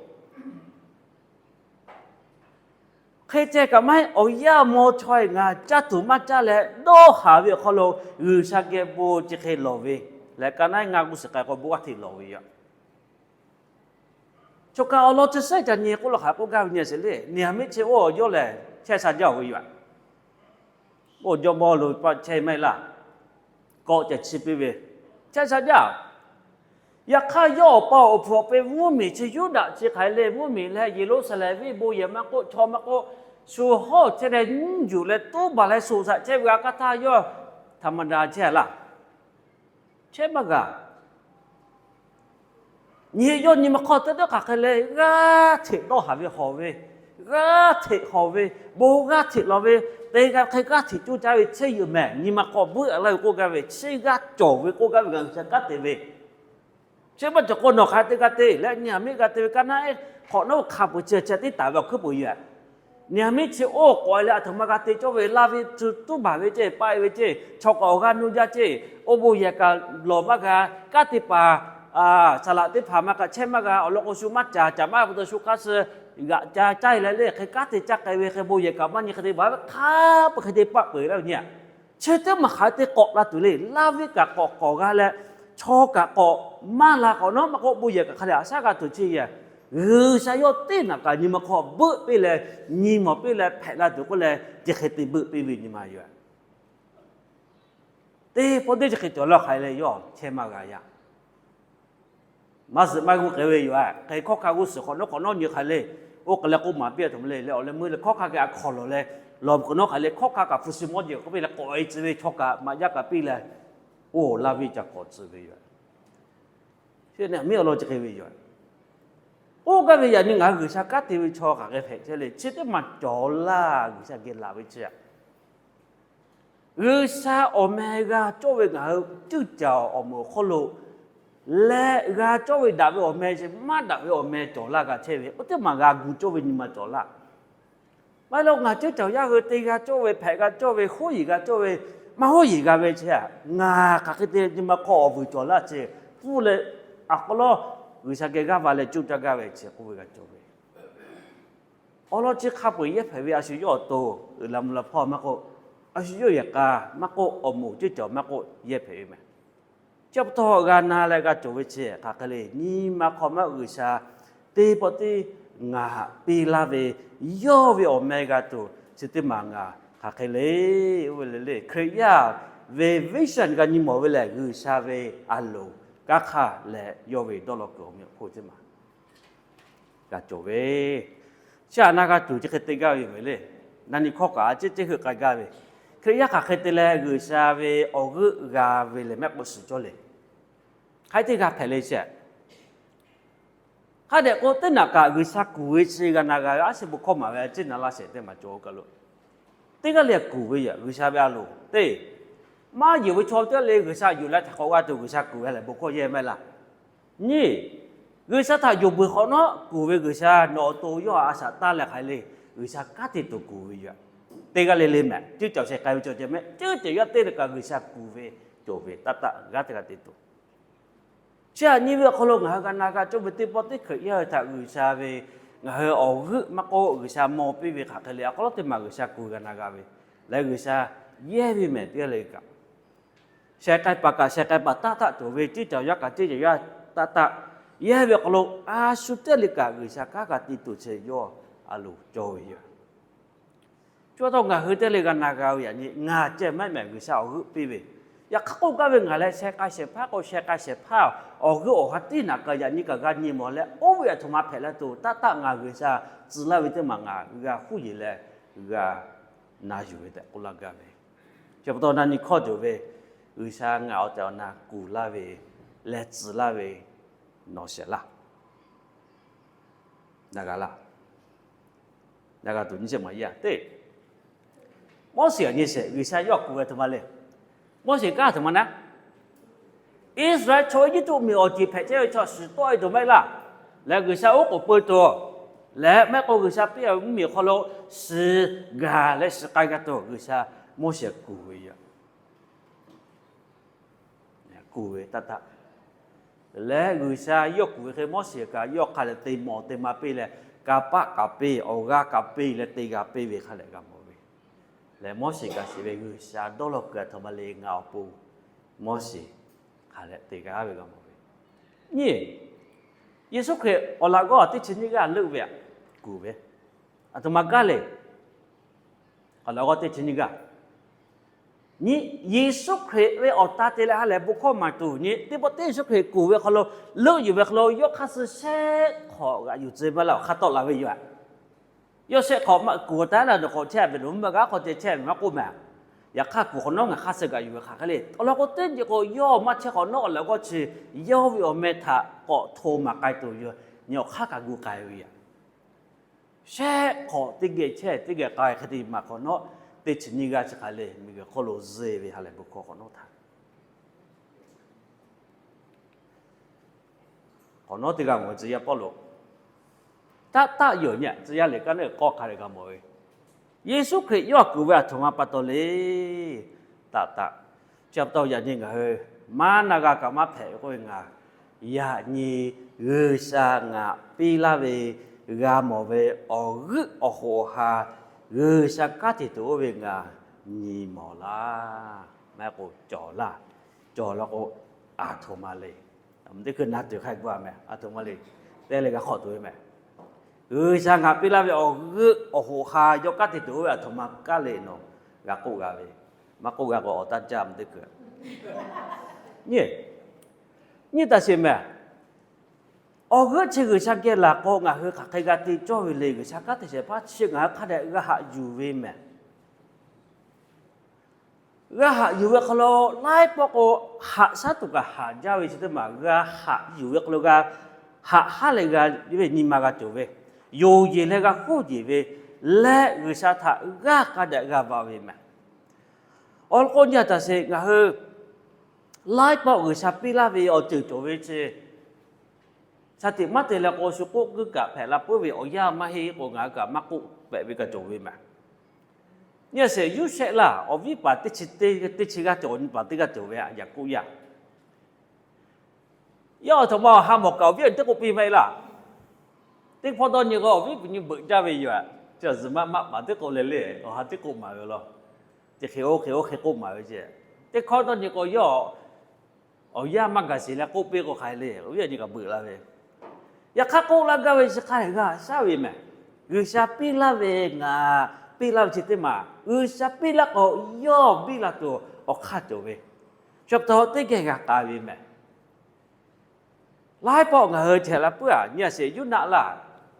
khi chơi cả mấy ôi ya mua chơi ngà cha tụi má cha lẽ đô hà việc khó lo sa cái bộ chỉ khi lo về lẽ cái này ngà cũng sẽ cái có bộ thì lo về cho cả lo chỉ sai cho nhiều cũng là hà cũng cao nhiều sẽ lẽ nhiều mấy chơi ô vô lẽ chơi sao giàu vậy ô vô mua rồi bắt chơi mấy là có chỉ chip về chơi sao giàuอยากข้าย่อเป่าพวกเป็นวัวมีชียุดะชีไข่เลยวัวมีเลยยิโลสลาวีบุยมาโกชอมาโกสู่ห่อเจริญอยู่เลยตู้บาลสู่สัจเจวิกาท่าย่อธรรมดาเช่ละเช่บักะนี่ย่อนี่มาขอเตะกักเลยกะเถโตหาวิหอเวกะเถหอเวโบกะเถลอเวเตกะใครกะเถจูใจเช่อยู่แม่นี่มาขอบุอะไรกูกะเวเช่กะจ่อเวกูกะเวกันจะกะเตเวใช่ป่ะจะคนนอกคาติกาเตและเนี่ยมิกาเตกันนะขอโน้ขับเจอจะติดตาแบบคือปุ๋ยเนี่ยมิเชโอ้ก่อยแล้วธรรมกาเตจะเวลาวิจุดตู้บ่าวิเจไปวิเจชอกออกานุยาเจโอบุยกาหลอมากากาติปา สละติพามากะเชมากะอลโกสุมัจจาจะมาบุตสุกัสกะจะใจละเลขกะติจักไกเวเคโบเยกะมันนี่คติบ่าคาปะคติปะเปยแล้วเนี่ยเชตมาขายติเกาะละตุเลลาวิกะเกาะกะและชอกะเกาะมาละกะเนาะมะโกบุเยกะคละซะกะตุจิยะชายตินะกะนี่มะขอบึไปเลยนี่มอไปเลยแผละตุก็เลยจะคติบึไปวินี่มาอยู่เตพอได้จะคติละใครเลยย่อเชมากะยะมาสมากูเกวยอยู่ใครข้อขากูสึกคนนอกอยู่ใครเลยโอ้กะละกูมาเปียถุมเลยแล้วเลยมือเลยข้อขาแกขอเลยลอมคนนอกใครเลยข้อขากับฟุซิมอดอยู่ก็ไปละก่อยจิเวชอกะมายากะปีเลยโอ้ลาวิจะกอดจิเวอยู่เช่นเนี่ยไม่เอาเราจะเกวยอยู่โอ้ก็เวียนี่งาคือชากะติวิชอกะแกเพเจเลยชิดมันจอล่าคือชาเกลาวิเจคือชาโอเมก้าโจเวงาจุดจออโมโคโลและกาโจวิดาเวอเมชิมาดาเวอเมจอลากาเชเวอุตมากากูโจวินิมาจอลาไม่ลงงาเจ้าเจ้ายาคือตีกาโจเวแผกาโจเวหุยกาโจเวมาหุยกาเวเชงากะคิเตจิมาขอบุจอลาเชฟูเลอะกโลวิชาเกกาวาเลจุจกาเวเชกูเวกาโจเวอโลจิขับเยเพเวอาชิโยโตลำละพ่อมะโกอาชิโยยะกามะโกอมูจิจอมะโกเยเพเวจบต่อกันนาเลยก็จบไปเช่ค่ะก็เลยนี่มาขอมาอุชาตีปฏิงาปีลาเวย่อเวอเมกาตัวสิติมังาค่ะก็เลยเวลเลยเครียเววิชันกันนี่หมอเวลอุชาเวอัลโลก็ค่ะเลยย่อเวดอลลาร์ก็มีพูดมาก็จบเวชานาก็ตัวจะคิดกันอยู่เลยนั่นนี่ข้อก็จะคือกันกันเวเครียค่ะคิดเลยอุชาเวอกุกาเวเลยแม่ก็สุดยอดเลยใครที่กาเพลเช่ข้าเด็กก็ต้นนักการวิชากุยชีกันนักการอาศัยบุคคลมาเวจินนั่นละเสด็จมาโจกันลุที่ก็เรียกกุยอ่ะวิชาเบลูเต้มาอยู่วิชาเต้เลยวิชาอยู่แล้วเขาว่าตัววิชากุยอะไรบุคคลเยอะไหมล่ะนี่วิชาถ้าอยู่บุคคลเนาะกุยวิชาโนโตย่ออาศัยตาเลยใครเลยวิชากัดติดตัวกุยอ่ะเต้ก็เลยแม่จู่ๆเสกใครวิชาเจแม่จู่ๆยอดเต้ก็วิชากุยโจเวตัดกัดติดตัวเช่นนี้เวลาเขาลงหากันนักการจุดติดปฏิกิริยาถ้าอุชาเวงาเอาฮึมาโกอุชาโมปีเวขาทะเลเขาต้องมาอุชาคุยกันนักการเวแล้วอุชาเย่บิเมติอะไรกันเช่นการประกาศเช่นการบัตรตัวเวจิจะยักษ์จิจะยักษ์ตาเย่เวลาเขาลงสุดเจริญกันอุชากากติดตัวเชยโยอาลูโจยช่วงต้องงาฮึเจริญกันนักการอย่างนี้งาเจไม่แม่อุชาเอาฮึปีเวอยากเข้าก็เป็นอะไรเช็คการเช็คผ้าก็เช็คการเช็คผ้าออกก็ออกหัดที่นักการอย่างนี้ก็การนี่หมดแล้วโอ้ยทุ่มมาเพลตัวตางานวิชาจิลาวิเตมังานก็คุยเลยก็น่าอยู่เด็กกุลากาเวจบตอนนั้นนี่ข้อจูเววิชางานเอาหน้ากุลาเวและจิลาเวนอเสละนักละนักตัวนี้จะมาอย่างเต้มอเสียนี่เสียวิชายกกุลทุ่มมาเลย我是干什么呢？อิสราเอลช่วยยิ่งตัวมีอจิเพเจชอบสุดตัวตัวไม่ละแล้วก็ชาวก็เปิดตัวและแม่ก็ชาวเปียมีคนเราสื่อกาและสกายกันตัวก็ชาวโมเสสกูเวียกูเวตัดและก็ชาวยกกูเวโมเสสก็ยกขาเลยตีหมอตีมาปีเลยกาปะกาปีโอกากาปีและตีกาปีเวขาเลยกันและมอสิกาสิเวกุชาดอลกะทมาเลงาปูมอสิคาเลติกาเวกัมเวนี่เยซูคริสต์อลาโกติชินิกาลุเวกูเวอะตมากาเลอลาโกติชินิกานี่เยซูคริสต์เวอตาเตเลฮาเลบุคอมาตูนี่ติปติเยซูคริสต์กูเวเขาลุอยู่เวเขายกคาสเชขอกะอยู่เจบะแล้วคาตอลาเวอยู่อะยอเสขอมากูแต่ละเดี๋ยวเขาแช่ไปหนุ่มมาก็เขาจะแช่มากูแม่อยากฆ่ากูคนน้องฆ่าเสกอยู่ฆ่ากันเลยเราก็เต้นจะก็ย่อมาเช่คนน้องแล้วก็ชีย่อวิโอเมธาก็โทรมาไกลตัวอยู่เนี่ยฆ่ากับกูไกลอยู่แช่ขอติเกแช่ติเกไกลคดีมาคนน้องติดนี่ก็จะกันเลยมีก็คนรู้เจ็บอะไรบุคคลคนน้องท่าคนน้องติดกัน我只要保罗他有呢，只要你跟那个高开那个门，耶稣可以要古外同阿巴多嘞，就到人家去，马那个干嘛陪过人啊？ ยะญีเอชางะปีลาเวกาโมเวอรึอโหหาเอชากะติโตเวงาญีหมอลาแม่ก็จ่อละจ่อแล้วก็อาโทมาเลยมันได้คือนัดอยู่ใครกว่าแม่อาโทมาเลยแต่เลยก็ขอตัวแม่เอชางะปีลาเวอรึอโหหายกะติโตเวอาโทมากะเลยเนาะกะกูกะเวมากูกะก็อตัจามได้คือนี่ตาสิแม่어그 지그 샤게라 고가 그 가까이가티 쪼위레 그 샤카티세 파치가 카데 가 유웨메 가 유웨 컬로 라이포고 하사투가 하자위 시드마 가 유웨 컬로가 하레가 이베 니마가 쪼웨 요예레가 호지베 레 의사타 가 카데 가 바웨메 얼고냐타세 가흐 라이포 의사피라베 어쩌 쪼웨체สติมัตเตลโกสุโกกึกะแผลปุเวอยามาเฮโกงากะมักกุแปะวิกะโจวิมาเนี่ยเสยุเสละอวิปาติชิเตติชิกะโจนปาติกะโจเวอะยะกุยะย่อทมอหาหมอกเก่าเวียนตะกุปีไม่ล่ะติพอตอนนี้ก็วิปนี่บึจาเวอยู่อ่ะจะสมะมะมาติโกเลเลอ๋อหาติโกมาเวลอจะเขโกมาเวเจติขอตอนนี้ก็ย่ออยามากะสิละกุปีก็ขายเลยเวียนี่ก็บึละเวยาคาโกลากาเวสคายกาซาเวแมกึซาปิลาเวงาปิลาจิติมากึซาปิลาโกยอบิลาโตอคาโตเวชอบโตเตเกกากาเวแมลายปองเฮเทลาเปื่อเนี่ยเสยุนะล่ะ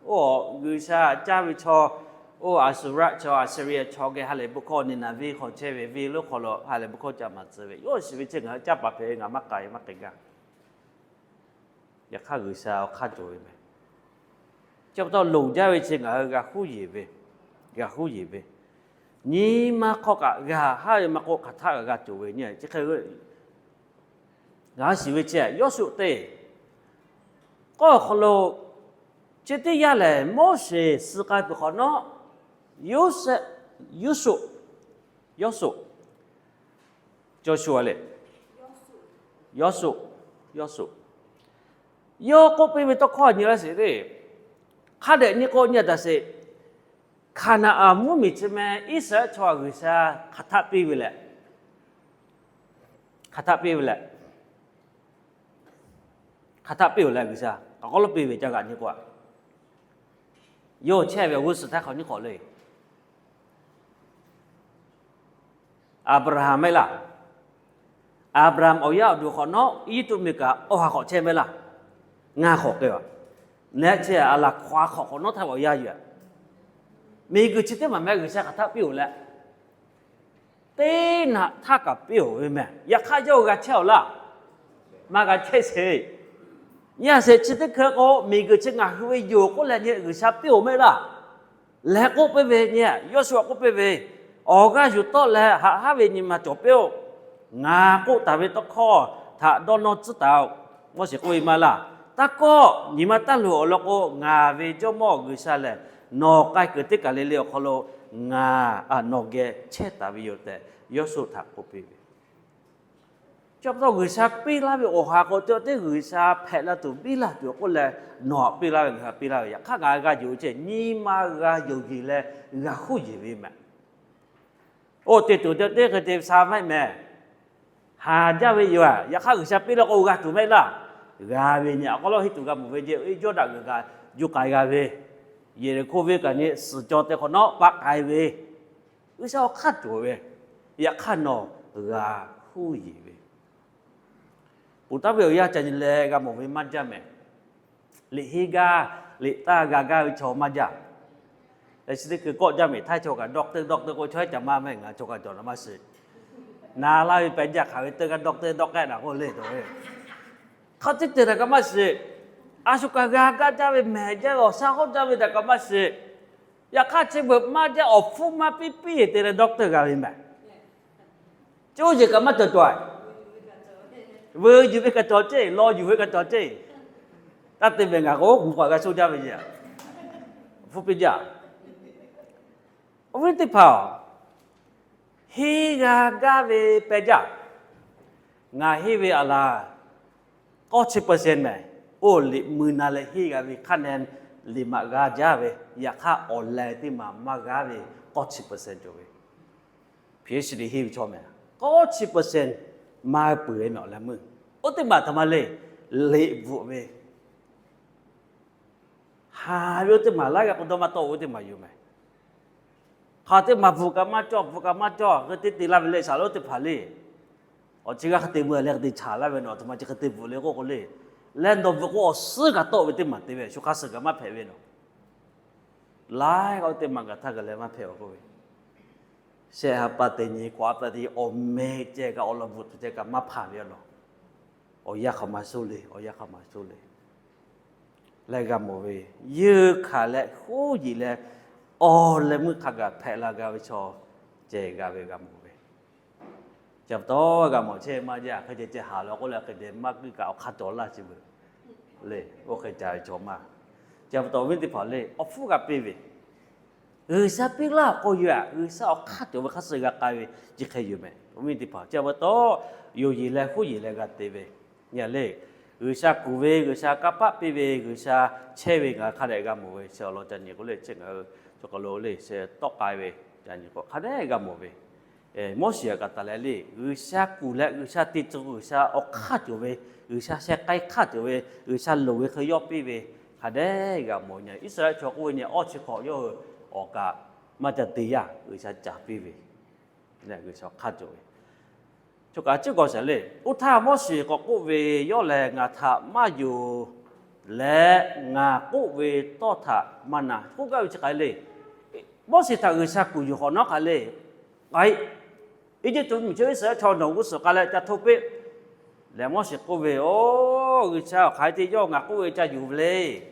โอ้กึซาจาวิชอโอ้อาสุระชออาสเรียชอเกฮาเลบุโคนินาวีขอเชเววีโลขอโลฮาเลบุโคจามาเซเวโยสิวิเจงจับปะเพงามักไกมักเกกาอยากฆ่าหรือสาวฆ่าโจยไหมเจ้าต้องลงใจไว้เชิงอะไรกับคู่ยีเวกับคู่ยีเวนี่มาข้อกับให้มาข้อขัดท่ากับโจยเนี่ยจะเคยงานสิวิเจยสุเตก็คนเราเจติยาเลยโมเสสกายบุคคลเนาะยสุโจชัวเลยยสุโยก็ไปไม่ต้องข้อนี้แล้วสิเด้ข้าเด็กนี่ก็เนี่ยแต่สิขานาอามุมิใช่ไหมอิสระชวากุศาขัดทับปีวิแหละขัดทับปีวิแหละกุศาก็ลบปีวิจักกันดีกว่าโยแช่เววุฒิถ้าเขานี่ขอเลยอับราฮัมไม่ล่ะอับราฮัมเอายาดูขอเนาะอีตุมิกะเอาหาขอแช่ไหมล่ะงาขอกเลยวะเนี่ยเจ้าอะไรคว้าขอกน้องทำเอายาอยู่มีกุจิตมันแม่กุศลขัดปิ้วแหละเต้นถ้ากับปิ้วใช่ไหมอยากข้าเจ้ากับเช่าละมากับเช่เช่เนี่ยเสร็จจิตเขาก็มีกุจิตงาคืออยู่ก็เลยเนี่ยกุศลปิ้วไม่ละแล้วก็ไปเวเนี่ยยศวก็ไปเวออกก็อยู่โต๊ะแล้วหาเวนี่มาจบปิ้วงาก็แต่เวต้องข้อถ้าโดนน้องจุดเอาว่าเสียกุยมาละตะก็นี่มาตั้งหลวงแล้วก็งาเวจมอกุศลเลยนอกใกล้เกิดที่กันเลี้ยวเขาโลงานอกเกเชตาวิโยเตยสุทักปุปิจบต้องกุศลปีละวิโอหาก็เจอที่กุศลแผ่ละตัวปีละตัวก็เลยนอกปีละปีละอย่างข้างงาอยู่เช่นนี่มากาอยู่กี่เลยงาคู่ยีวิแม่โอ้ติดตัวเด็กก็เด็กสามไม่แม่หาเจ้าวิโยอยากข้ากุศลปีละโอกาถูกไหมล่ะกาเวเนี่ยก็เราให้ตัวกันมุเวเจไอ้จอดักกันยุกายกาเวเยเรโคเวกันเนี่ยสุดจอดแต่คนนอกปักไอเววิชาขัดตัวเวอยากขัดนอกาคู่ยีเวปุตตะเวลยาจันเลกันมุเวมันจะแม่ลิฮิกาลิตากากาวิชอมาจ้ะแต่สิ่งที่คือก็จะไม่ท้ายโชกันด็อกเตอร์ก็ช่วยจะมาไม่งานโชกันจอดมาสินาลาไปเป็นจากเขาเตอร์กันด็อกเตอร์แก่หนักคนเลยตัวเองเขาจะเจอกับมาสิอาสุกากากาจะไปแม่จะออกสาวจะไปแต่กับมาสิอยากข้าเชื่อแบบมาจะออกฟูมาปีเตอร์ด็อกเตอร์กันไหมจู่จะกับมาตัวเวอร์อยู่ไปกับตัวเจ้รออยู่ไปกับตัวเจ้ตัดเต็มเป็นกับโอ้ผมขอกับสู้จะไปจ้ะฟูไปจ้ะวันที่ผ่าฮีกากาเวไปจ้ะงาฮีเวอะไร ก็10%แม่โอ้ลิมือนาเลฮีกะวิคะแนนลิมากาจาเวอยากค่าออนไลน์ที่มากาเวก็10%จเว PhD ฮีวิชอแม่ก็10%มาเปื่อยเนาะละมึงโอ้ติมาทำมาเลยเละบุเวหาเรื่องที่มาไล่กับคนตัวมาโตที่มาอยู่ไหมเขาที่มาฟูกามาจ่อก็ติดลาไปเลยสาวที่ผ่าเลยอ๋อจริงๆเขาที่เมื่อเรื่องที่ชาลาไปเนาะที่มาจะเขาที่ฟูเลยก็เลยเล่นตัวฟูก็ซื้อกับโตไปที่มาที่เวชุกซื้อกับมาเผยเนาะไล่เขาที่มากับท่ากันเลยมาเผยก็เวเสียปฏิญญากว่าปฏิโอเมเจกับอลบุตรเจกับมาผ่านเนาะโอ้ยากเขามาสู้เลยโอ้ยากเขามาสู้เลยแล้วก็โมเวยื้อขาและคู่ยีและอ๋อแล้วมือขากาแพลากาไปชอเจกาเวกาโมเวจับโตกาโมเชมาจ้ะเขาจะหาเราก็แล้วก็เดมากคือกับเอาคัดตัวละจิบเลยโอเคใจชมมาจับโตวินที่พอเลยเอาฟูกับปีวิซาปิลาก็อยู่ซาเอาคัดตัวคัดสึกกาเวจิเคอยู่ไหมวินที่พอจับโตอยู่ยีและคู่ยีและกาเตเวเนี่ยเลยชากูเวชากะปะปิเวชาเชเวกะคาเดกะโมเวเชโลจันนี่ก็เลยจึงจกโลเลยเชตอกกายเวจันนี่ก็คาเดกะโมเวมอเสียกะตะเลเลยชากูและชาติจุชาออกคาจุเวชาเชไกคาจุเวชาโลเวขยอปิเวคาเดกะโมเนี่ยอิสราเอลชอกเวเนี่ยออชิขอยออกะมาจะติยาชาจาปิเวเนี่ยชาคาจุเว就讲这个是嘞，我他莫是个各位要来我他嘛有来我各位到他嘛呐，我讲这个嘞，莫是他个啥故意好那个嘞，哎，一直都唔知是朝农个时候嘞，就特别，来莫是各位哦，个啥开的要我各位就有嘞。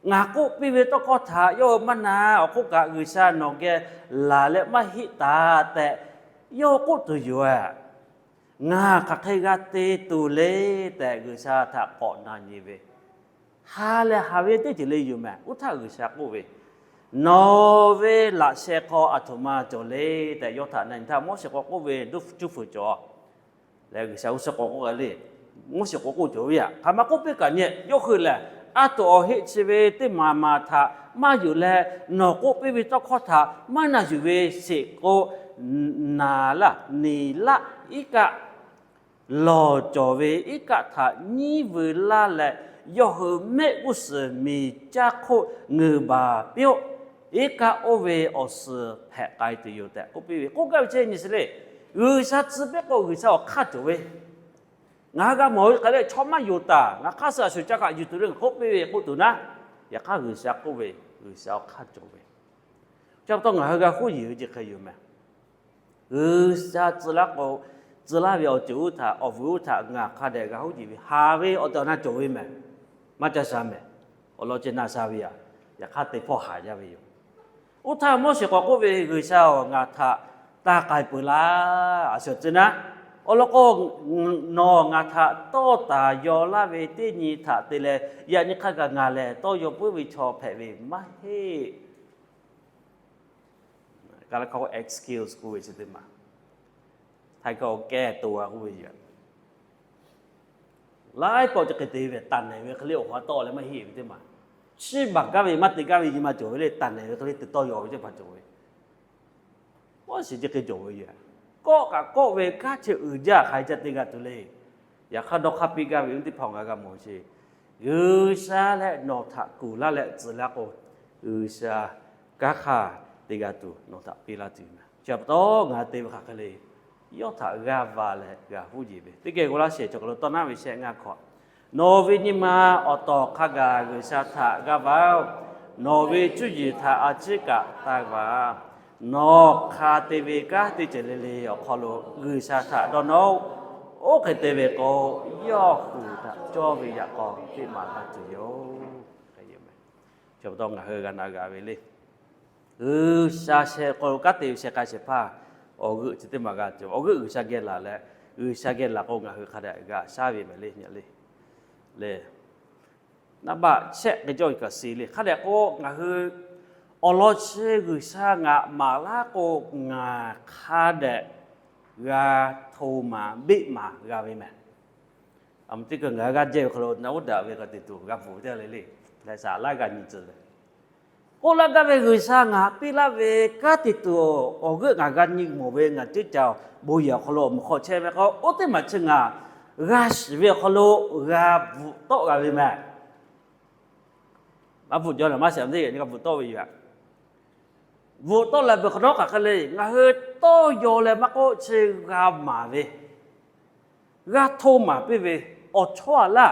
我各位到个他要嘛呐，我讲个啥那个来了嘛希达的，要个都有啊。งาคักให้กาเตตูเลแต่กุชาทะเกาะนานยีเวฮาเลฮาเวเตจิเลอยู่แม่อุทากุชากูเวนอเวละเชคออัตมาโจเลแต่ยอทานันทามอเชคอกูเวดุจุฟุจอแล้วกุชาอุสกอกูกะเลมอเชคอกูโจเวียคามากูเปกันเนี่ยยกคือแหละอะโตเฮชิเวติมาทามาอยู่แลนอกูเปวิตอขอทามานาอยู่เวเสโกนาละนีละอีกะรอจอเวอีกะทานี่เวลาแลยอหเมอุสมีจักโคเงบาเปียวอีกะโอเวอสแผไกติอยู่แต่กูปีกูก็เจนี่สิเลยชาจิเปก็ชาคัดเวงากะหมอก็เลยชอบมาอยู่ตางาคาสะสุจักอยู่ตัวเรื่องกูปีกูตัวนะอยากข้าชากูเวชาคัดเวจับต้องงากะกูอยู่จะเคยอยู่มั้ยชาจิละก็自拉表就他，哦，不他俺看这个好几位，哈位我到那周围没，嘛叫啥没？我老见那啥位啊？也看得破下家位有。我他莫是讲个位个啥哦，俺他大概不啦，啊说真的，我那个喏俺他到大要那位的你他的嘞，也你看个俺嘞，到要不会错排位嘛嘿，刚才เขา excuse กูใช่ไหมไทยก็แก้ตัวกูไปอย่างหลายก็จะเกิดเหตุตันในเวเขาเรียกหัวโตแล้วมาเหี้ยใช่ไหมชีบักก็ไปมัดติกาไปที่มาจ่อยเลยตันในเวเขาเรียกติดต่อยอไปจะมาจ่อยว่าสิจะเกิดจ่อยอย่างก็เวก้าเชื่ออื่นยากใครจะติกาตัวเลยอยากข้าดอกข้าปีกาไปที่ผ่องกับหมอชีซาและนอทักกูละและจิละก็ซากะข้าติกาตัวนอทักปีละจีนะจับโตงาเตวข้าเลยยอดถ้ากาวาเลยกาหูจีเบที่เกี่ยวกับเราเสียจากเราตอนนั้นวิเศษงาขอโนวินิมาอตอขากากุชาทากาวาโนวิจุจิทาอาจิกะตาวาโนคาเตเวกาติเจเลเลอขอโลกุชาทาดอนโอโอเคเตเวโกยอหูทาจอวิยากองที่มาตาจุโยใครยังไหมจะต้องเฮกันอากาเวเลยชาเชโกกัตติเชกาเชพา어그 지때 막았죠. 어그 의사게라래. 의사게라고 가 카다가 사비메레 냐레. 레. 나바 체 그저가 시리. 카다고 가흐 얼로체 의사가 말하고 가 카데 가 토마 비마 가비메. amti ke ngaga je khlo na uda ve ka titu ga fu te le la sa la ga ni zu ko la ga ve gu sa nga pi la ve ka titu o ge nga ga ni mo ve nga ti chao bo ya khlo mo kho che me ko o te ma chinga ga shi ve khlo ga bu to ga ve ma ba fu jo la ma sam de ni ga bu to ve ya vu to la be khno ka khale nga he to yo le ma ko che ga ma ve ga tho ma pe ve o chwa la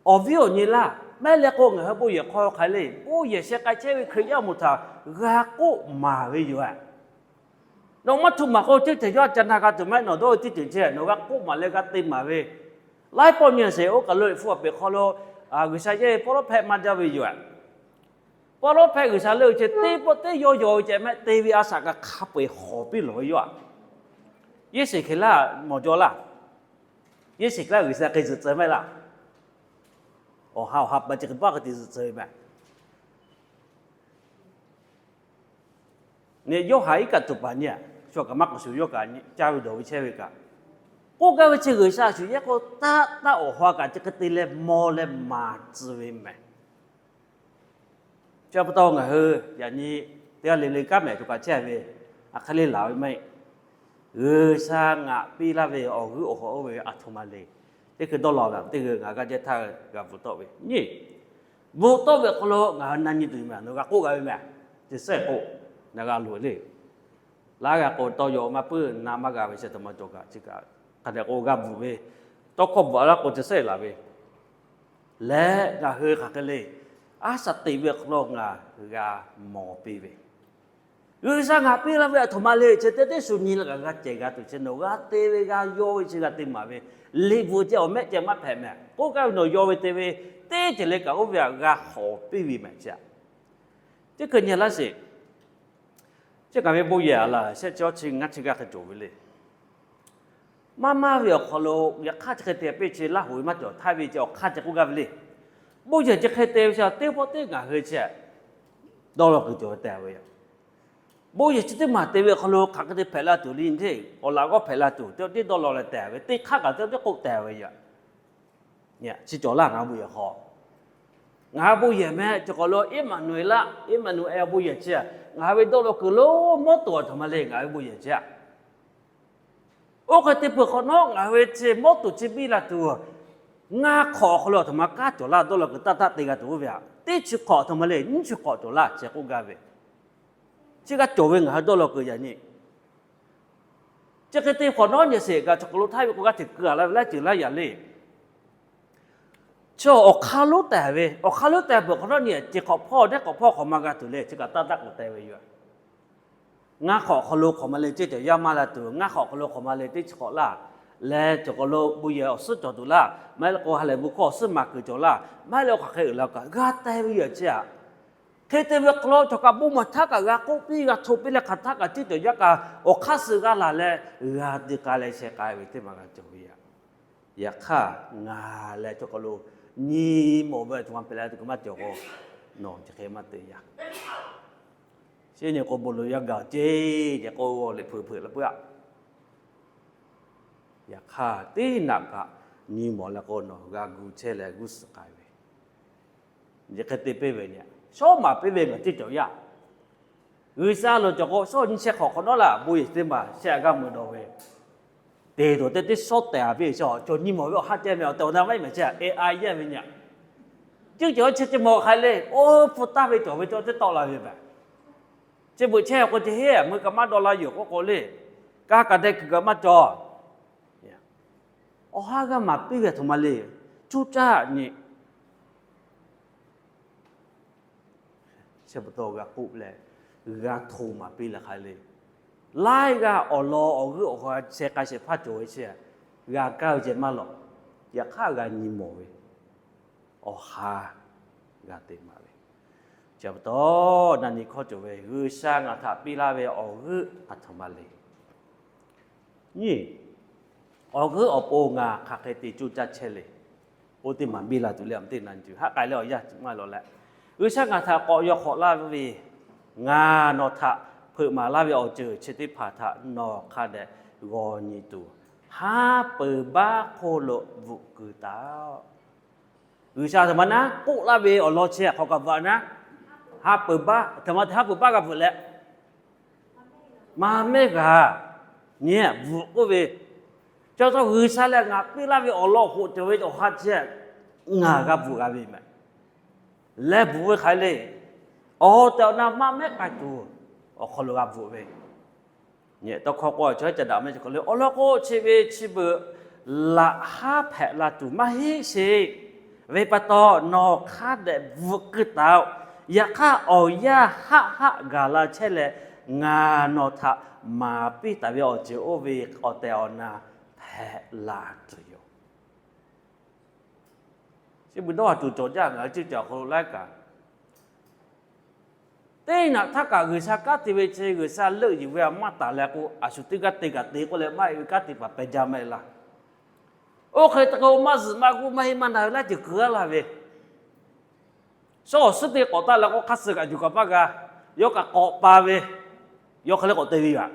o vio ni la mai le ko nga bu ye kho khai le bu ye se ka che khri ya mu tha ga ko ma ve yo a no ma thu ma ko che te yo chan na ga tu mai no do ti ti che no ga ko ma le ga ti ma ve lai po ni se o ka lo fu pe kho lo a gu sa ye po lo phe ma ja ve yo a po lo phe gu sa lo che ti po te yo yo che mai te vi a sa ga kha pe ho pi lo yo a ye se ke la mo jo la ye se ke la gu sa ke zu ze mai la o hao hap ba che ke ba ke ti zu ze mai ne yo hai ka tu pa nya so ka mak su yo ka ni cha wi do wi che wi ka ko ga wi che gu sa su ye ko ta o hwa ka che ke ti le mo le ma zi wi mai cha ba to nga he ya ni te le le ka me tu ka che wi a khale la wi mai sa nga pi la ve o gu o ho ve a thu ma le te ke do lo la te ke nga ga je tha ga bu to ve ni bu to ve khlo nga na ni tu ma no ga ko ga ve ma te se ko na ga lu le la ga ko to yo ma pu na ma ga ve se to ma to ga chi ga ka de ko ga bu ve to ko ba la ko te se la ve le ga he ka ke le a sa ti ve khlo nga ga mo pi ve sa nga pi la ve to ma le che te su ni la ga che ga tu che no ga te ve ga yo chi ga ti ma ve le bu che o me che ma phe me ko ga no yo ve te ve te che le ka o ve ga ho pi vi ma cha te ke nya la se这个不也了，现在请俺这个去做了。妈妈要考虑，也看这个台北去拉回嘛做，台北叫看这个个了。不也这个台北上，台北对俺去吃，到了去做台北。不也这个嘛台北考虑看个的排拉图林的，我那个排拉图，到底到了来台北，对看个到底够台北呀？呀，去做啦，俺不也好。俺不也咩？就考虑一万内啦，一万内也不也吃。ngài về đâu là cứ lố mót tuổi thằng mà lên ngài bây giờ chứ, ô cái tiệp của nó ngài về chỉ mót tuổi chỉ biết là tuổi, ngài khó rồi thằng mà cá chỗ là đâu là cái ta tiền cái tuổi vậy, tí chỉ khó thằng mà lên, nhưng chỉ khó chỗ là chỉ có cái về, chỉ cái chỗ về ngài đâu là cái gì nhỉ, chỉ cái tiệp của nó như thế cái chỗ lúa thay của cái thịt cửa là chỉ là gì lên, cho ở khá lúa tẻ về, ở khá lúa tẻ của nó nhỉ, chỉ cóพ่อđấy cóพ่อของมาcái tuổi lên, chỉ cái ta của tẻ về vậy. งาขอขลุขอมาเลยที่จะย่ามาละตัวงาขอขลุขอมาเลยที่ขอละและจะขลุบุยสุดจอดุละไม่ละก็หาเลยบุกสุดมากคือจอละไม่ละก็แค่แล้วก็กาแต่วิยจ้ะแค่แต่ว่าขลุจะกับบุมาทักกับกูปีกับทุบปีละขัดทักกับที่จะยักกับโอคาสึกันละเลยกาดิกาเลยเสกายวิธีมากันจวิยอยากข้างาเลยจะขลุนี่โมเบลทุกวันเป็นอะไรก็มาจก็นอนจะแค่มาเตียเช่นอย่างคนบนเรือเก่าเจ๊จะโกวเลยเผื่อแล้วเพื่ออยากฆ่าตีหนักอะนี่หมอละคนเนาะกากูเช่เลยกูสกายไปจะแค่ตีไปเวเนี่ยชอบมาไปเวกับที่เจ้าย่าวิชาเราจะก็ชอบยิ่งเช็คของคนนั่นแหละบุยที่มาเช็คกันมือเราเวเดี๋ยวที่ชอบแต่พี่ชอบจนนี่หมอว่าฮัตเจไม่เอาแต่เราไม่เหมือนเช็ค AI ยังไม่เนี่ยจึงจะเช็คจะมองใครเลยโอ้ฟุตตาไปจ่อจะต่ออะไรแบบจะบุญแช่คนที่เหี้ยมือกับมาดอลลาร์อยู่ก็โกเล่กากระเด็กกับมาจอเนี่ยอ๋อฮะก็มาปีกทำมาเลยจูจ้านี่เชื่อประตูกับปุ๊บเลยกาโทมาปีละใครเลยไล่กาอ๋อรออ๋อคืออ๋อเสียการเสียผ้าโจยเสียกาเก้าเจ็ดมาหรอกอยากฆ่ากาညီโมยอ๋อฮะกาเต็มมาจะต่อนั่นนี่เขาจะไปคือสร้างอัฐปิลาเวออกคืออัฐมาเลยนี่ออกคือออกโปงาขักให้ตีจูจัดเชเลยโอติมันบิลาตุเลียมตีนันจูฮักไกแล้วยากมาแล้วแหละคือสร้างอัฐกอยขอลาเวงานอทะเพิ่มมาลาเวออกเจอเชติภาทะนอคาเดกอนีตู ฮาเปบาโคโลบุกุตาวิชาธรรมนะกุลาเวอัลลอฮ์เชื่อเขากับว่านะฮาเปบาธรรมะฮาเปบากับบุแลมาเมกาเนี่ยบุกุเวเจ้าต้องวิชาแล้วงาปิลาเวอัลลอฮ์โหจะเวจะฮัดเชื่องากับบุกับเวมั้ยและบุเวใครเลยอ๋อแต่นามาเมกาตัวอ๋อเขาลูกกับบุเวเนี่ยต้องเขาก็ช่วยจะด่าไม่จะเขาเลยอัลลอฮ์ก็ชีวิตชีวิตละฮาแผลละตัวมาให้เชเวปตอนอคาเดบุกตาวยาคาออยาฮะกาลาเชเลงานอทะมาปิตาเวอเจโอเวอเตอนาแผลาตัวโยที่บุญว่าตัวโจทย์ยากนะที่จะเขาไล่กันแต่น่ะถ้ากะกึซากะติเวเชกึซาเลิกอยู่เวมาตาแล้วกูอาสุติกะติกะติก็เลยไม่กะติปะไปจาไม่ละโอเคตะโกมาซึมากูไม่มันได้ละจะเกลือละเวโซสติกอตาแล้วก็คัสกะอยู่กับปะกะยกกะกอปาเวยกเขาเรียกอเตวิกะ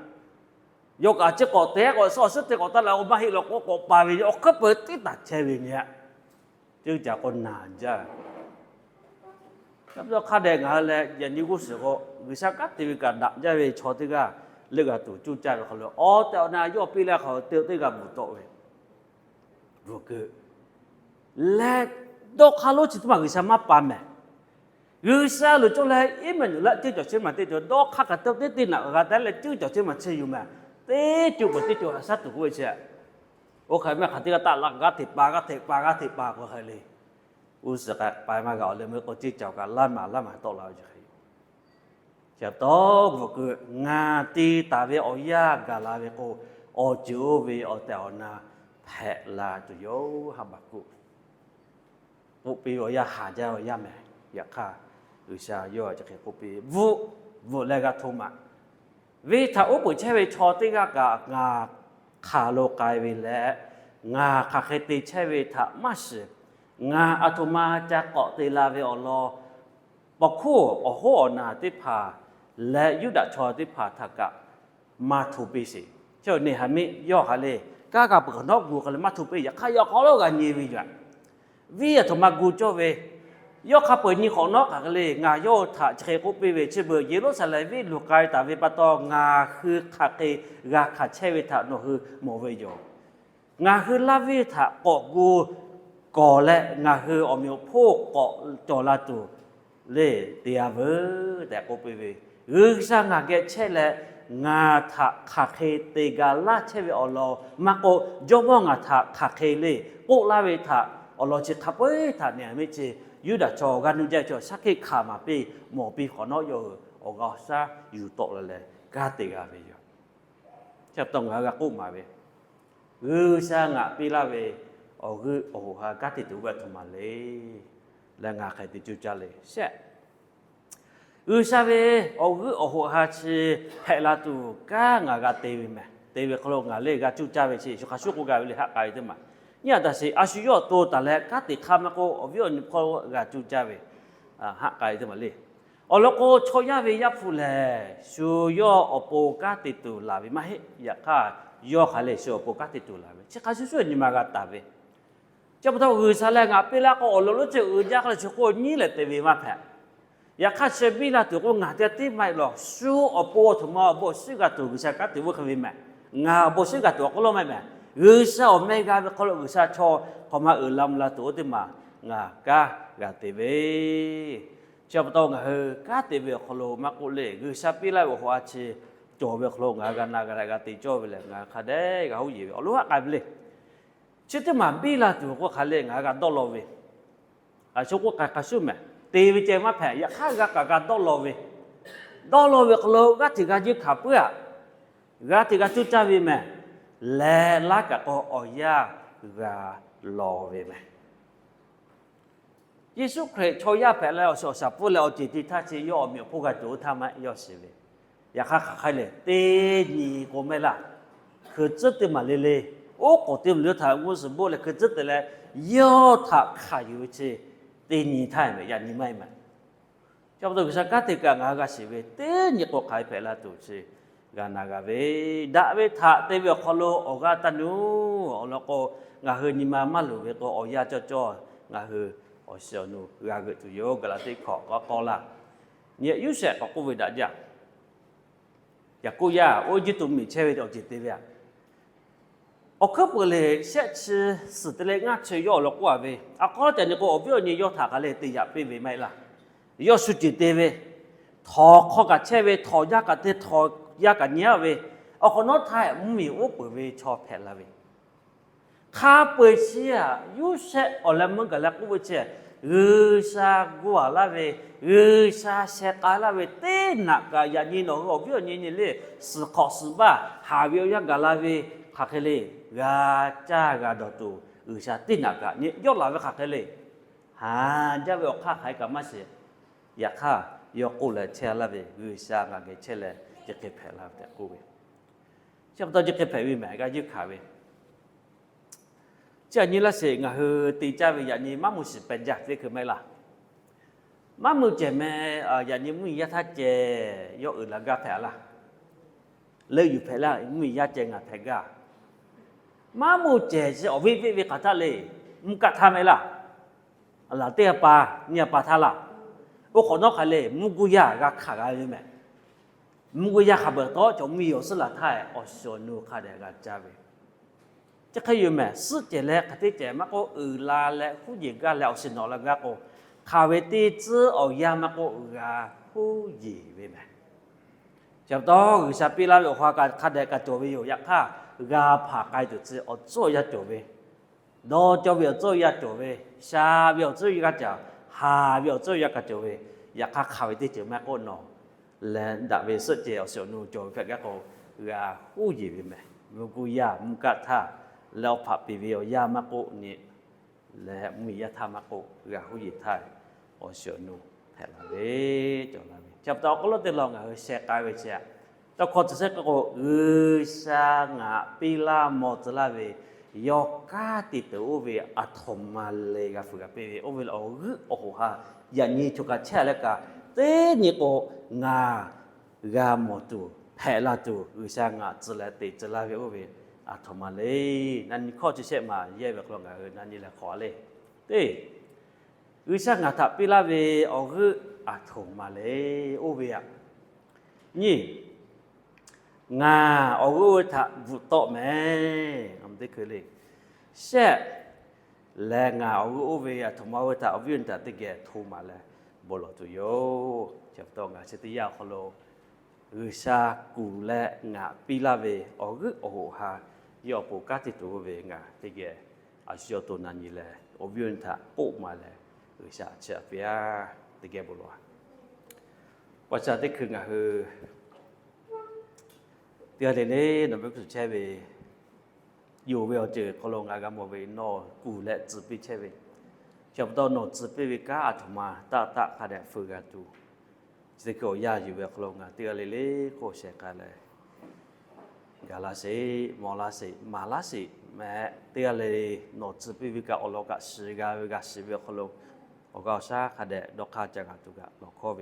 ยกกะจะกอเตก็โซสติกอตาแล้วก็ไม่ให้เราก็กอปาเวยกะเปิดติตัดเชเวเนี่ยจึงจะคนนานจ้ะแล้วข้าแดงอะไรอย่างนี้กูเสียก็วิชาการที่วิการดับใจไปชอติกาเลือกตัวจู่ใจเขาเลยอ๋อแต่นายกปีแรกเขาเตียวติกาบุตรเว้ยรู้คือและดอกข้ารู้จิตมันวิชามาปามแม่วิชารู้จังเลยอีมันอยู่ละจู่จ่อเชื่อมันจู่จ่อดอกข้าก็เตียวติดหนักก็แต่ละจู่จ่อเชื่อมันเชื่ออยู่แม่เตี้ยจู่มันจู่จ่อสัตว์ตัวเชื่อโอเคแม่ขัดที่กตาลักกัดติดปากกัดติดปากกัดติดปากก็ใครเลยอุสกะไปมาก็เลยไม่ก็จิตเจ้ากันล้านมาตลอดจะใครจะต้องก็คืองาตีตาเวออยากาลาเวโกอจูเวอเตอนาแผลาตุโยฮับบักุปุปีอยาหาเจ้าอยาแม่อยากฆ่าอุชาย่อจะแค่ปุปีวุแล้วก็ทุมาวิถ้าอุปใช้เวชอติกะงาขาโลกายเวและงาคาเคติใช้เวทะมาสงาอัตุมาจะเกาะตีลาเวอัลลอฮ์ปะคู่โอโหนาติพาและยุดชอติพาทกะมาทุปิสิเจ้าเนี่ยฮามิย่อฮะเลกากะปะนอกกูกะมาทุปิยะขายขอโลกันยีวิจวิอัตุมากูจ่อเวยอคาเปิดนี่ของนอกกะเลงาโยทะเชกุปิเวชิเบเยรูซาเล็มวิลูกายตาเวปะตองาคือคาเกกาคาเชเวทะโนคือโมเวโยงาคือลาวิทะเกาะกูก่อและงาคืออมีพวกเกาะจอลาตูเลเตียเวแต่ก็ไปเวสร้างงาเกเช่และงาทะคาเคเตกาลาเชเวอลอมาโกจอมงาทะคาเคเลโกลาเวทะอลอเชคาเปทะเนี่ยไม่เจยุดจอกันนุจจอสักเคขามาปีหมอปีขอนอยออกาซาอยู่โตเลยกาเตกาเวอยู่จะต้องหากกุมาเวสร้างงาปีลาเวโอ้ฮะกัดติดตัวแบบทุมาเลยแล้วงาใครติดจุจเลยเช่ซาเวโอ้ฮะชีเฮลาตูก้างากาเตวิแม่เตวิคโลงาเลยกาจุจาเวชีชุกชุกกาเวเลยฮักไก่ตัวมาเนี่ยแต่สิอาชีพตัวแต่ละกัดติดคำแล้วก็วิโอนิพอกาจุจาเวฮักไก่ตัวมาเลยแล้วก็ชอยาเวยับฟูเลยชูยออโปกัดติดตัวลาวิมาเฮอยากข้ายอขาเลยชูอโปกัดติดตัวลาวิชิคาชุชุนี่มากาตาเวจะพออุสาเลงอ่ะปีละก็อลลุจะอุจักเลยชั่วโคนี่แหละเตวิมาแพ้อยากข้าเชบิละตัวก็งาเดียที่ไม่หรอกสู้อโปถุมาอโปซึ่งกับตัวอุสากัดตัวก็วิมงาอโปซึ่งกับตัวก็ล้มไม่แม่อุสาอเมกาเขาเลยอุสาชอเขามาลำละตัวที่มางากาเตวิจะพอต้องกาเตวิเขาเลยมากุเลอุสาปีละว่าหัวเชโจเวเขาเลยงากันนากาติโจเวเลยงาขาเด้เขาอยู่อรู้ว่าไงไปเลยชิดมันปีละตัวก็ขายเลยงากันดอลลาร์เวชุกก็กระชุ่มแม่ตีวิจัยมาแผ่อยากข้ากกันดอลลาร์เวก็เราที่การยึดขับเพื่อก็ที่การจุดจ้าวิแม่และลักก็ออยากาลอเวแม่ยิสุคริสต์ชอยาแผ่แล้วสอสับพูดแล้วจิตที่ท่าชียอมีผู้กระจุทำไมยอสิเวอยากข้าขายเลยตีนี่ก็ไม่ละคือจุดที่มาเลยโอ้ก็เตรียมเลือดถ่ายวุ้นสมบูรณ์เลยคือจุดแต่ละยอดถักขายอยู่ที่ตีนี่ท่ายไหมยันนี่ไม่เจ้าตัวกิจการที่การงานก็สิเวตีนี่ก็ขายไปแล้วตัวที่ ganaga ve da ve tha te ve kholo oga tanu oloko nga he ni ma malu ve ko oya cho nga he osonu ga ge tu yo gala te kho ko la nye yu se ko ve da ja ya ko ya o ji tu mi che ve do ji te ve o ko bu le se chi si de le nga che yo lo kwa ve a ko de ni ko o bio ni yo tha ka le te ya pe ve mai la yo su ji te ve tho kho ka che ve tho ya ka te tho ya ka nya ve o ko no thai mi o pu ve cho phe la ve kha pu sia yu se o la mun ka la ku ve che sa gua la ve sa se ka la ve te na ka ya ni no o bio ni le si kho si ba ha bio ya ga la ve kha ke le ga cha ga do tu sa te na ka ni yo la ve kha ke le ha ja ve o kha khai ka ma se ya kha yo ku le che la ve sa ga ge che leจะเก็บแผลแล้วแต่กูเว้ยเจ้าตัวจะเก็บแผลวิแม่ก็ยึดขาเว้ยเจ้านี้ละเสียงคือตีจ้าเว้ยอย่างนี้มั่งมุสิเป็นยักษ์นี่คือไม่ล่ะมั่งมุเจแม่อย่างนี้มุยาท่าเจยกอื่นละก็แผลละเลิกอยู่แผลละมุยาเจงอ่ะแผลก็มั่งมุเจจะเอาวิกัดท่าเลยมุกัดท่าไม่ล่ะอะไรเตี้ยปลาเนี่ยปลาท่าละโอ้คนนอกใครเลยมุกุยาก็ขากันเลยแม่มุกยาขับต่อจะมีอยู่สละท้ายอสนูขาเดกาจาเวจะขยุแม่สุดเจแลคติเจมะก็ลาและผู้หญิงก็แล้วสินอละกะก็คาเวติจื้อเอายามะก็กาผู้หญิงเวแม่จะต้องซาปิลาโลฮากาขาเดกาโจเวอยู่ยักค่ากาผาไกตุจื้อเอาโจยาโจเวดอโจเวโจยาโจเวชาเวโจยาจาหาเวโจยากาโจเวยักค่าคาเวติเจมะก็นอและดับเวสเจอสนูโจเฟกก็กาผู้หญิงแม่มุกุยามุกัดท่าแล้วผับปีเวียยามะโกนี่และมียาธามะโกกาผู้หญิงไทยอสนูแผ่ละเวจละเวจับตอก็ลดได้ลองเสกายเวเสียตอคนจะเสกก็สางะปิลามอตละเวยอกาติตโอเวอะทอมาเลกาฟุกะเปเวโอเวลโอโหฮายันนี่ชุกะแชละกาเตนี่ก็งากาโมตุแผ่ละตุสางะจละติจละเวโอเวอะทอมาเลนั่นข้อจะเสมาเย่แบบลองนั่นนี่แหละขอเลยเต้สางะทับปิลาเวออะทอมาเลโอเวอะนี่งาทะบุโตแม่อำได้เคยเลยแซ่แลงาโอเวอะทอมาเวทะอวินตะติแกโทมาแลบลอตุโยจับต้องสติยาคโลชากูและงาปิลาเวโอโหฮายอปูกาติตุเวงาติแกอาชยตุนันนี่แลอวินทะโปมาแลชาเชเปียติแกบลอปัจจัยที่คืองาคือเดี๋ยวนี้นำไปสู่เชเวอยู่เวลเจอคโลงากามเวนอกูและจิปิเชเวจับต้องโนจิปิวิกาอัตมาตะคาเดฟุกาตูจะก็ยาอยู่เวลคโลงาเตียเลโคเชกาเลกาลาเซมอลาเซมาลาเซแม้เตียเลโนจิปิวิกาอโลกะสิกาวิกาสิเวลคโลโอกาซาคาเดดอกคาจังตุกะโลโคเว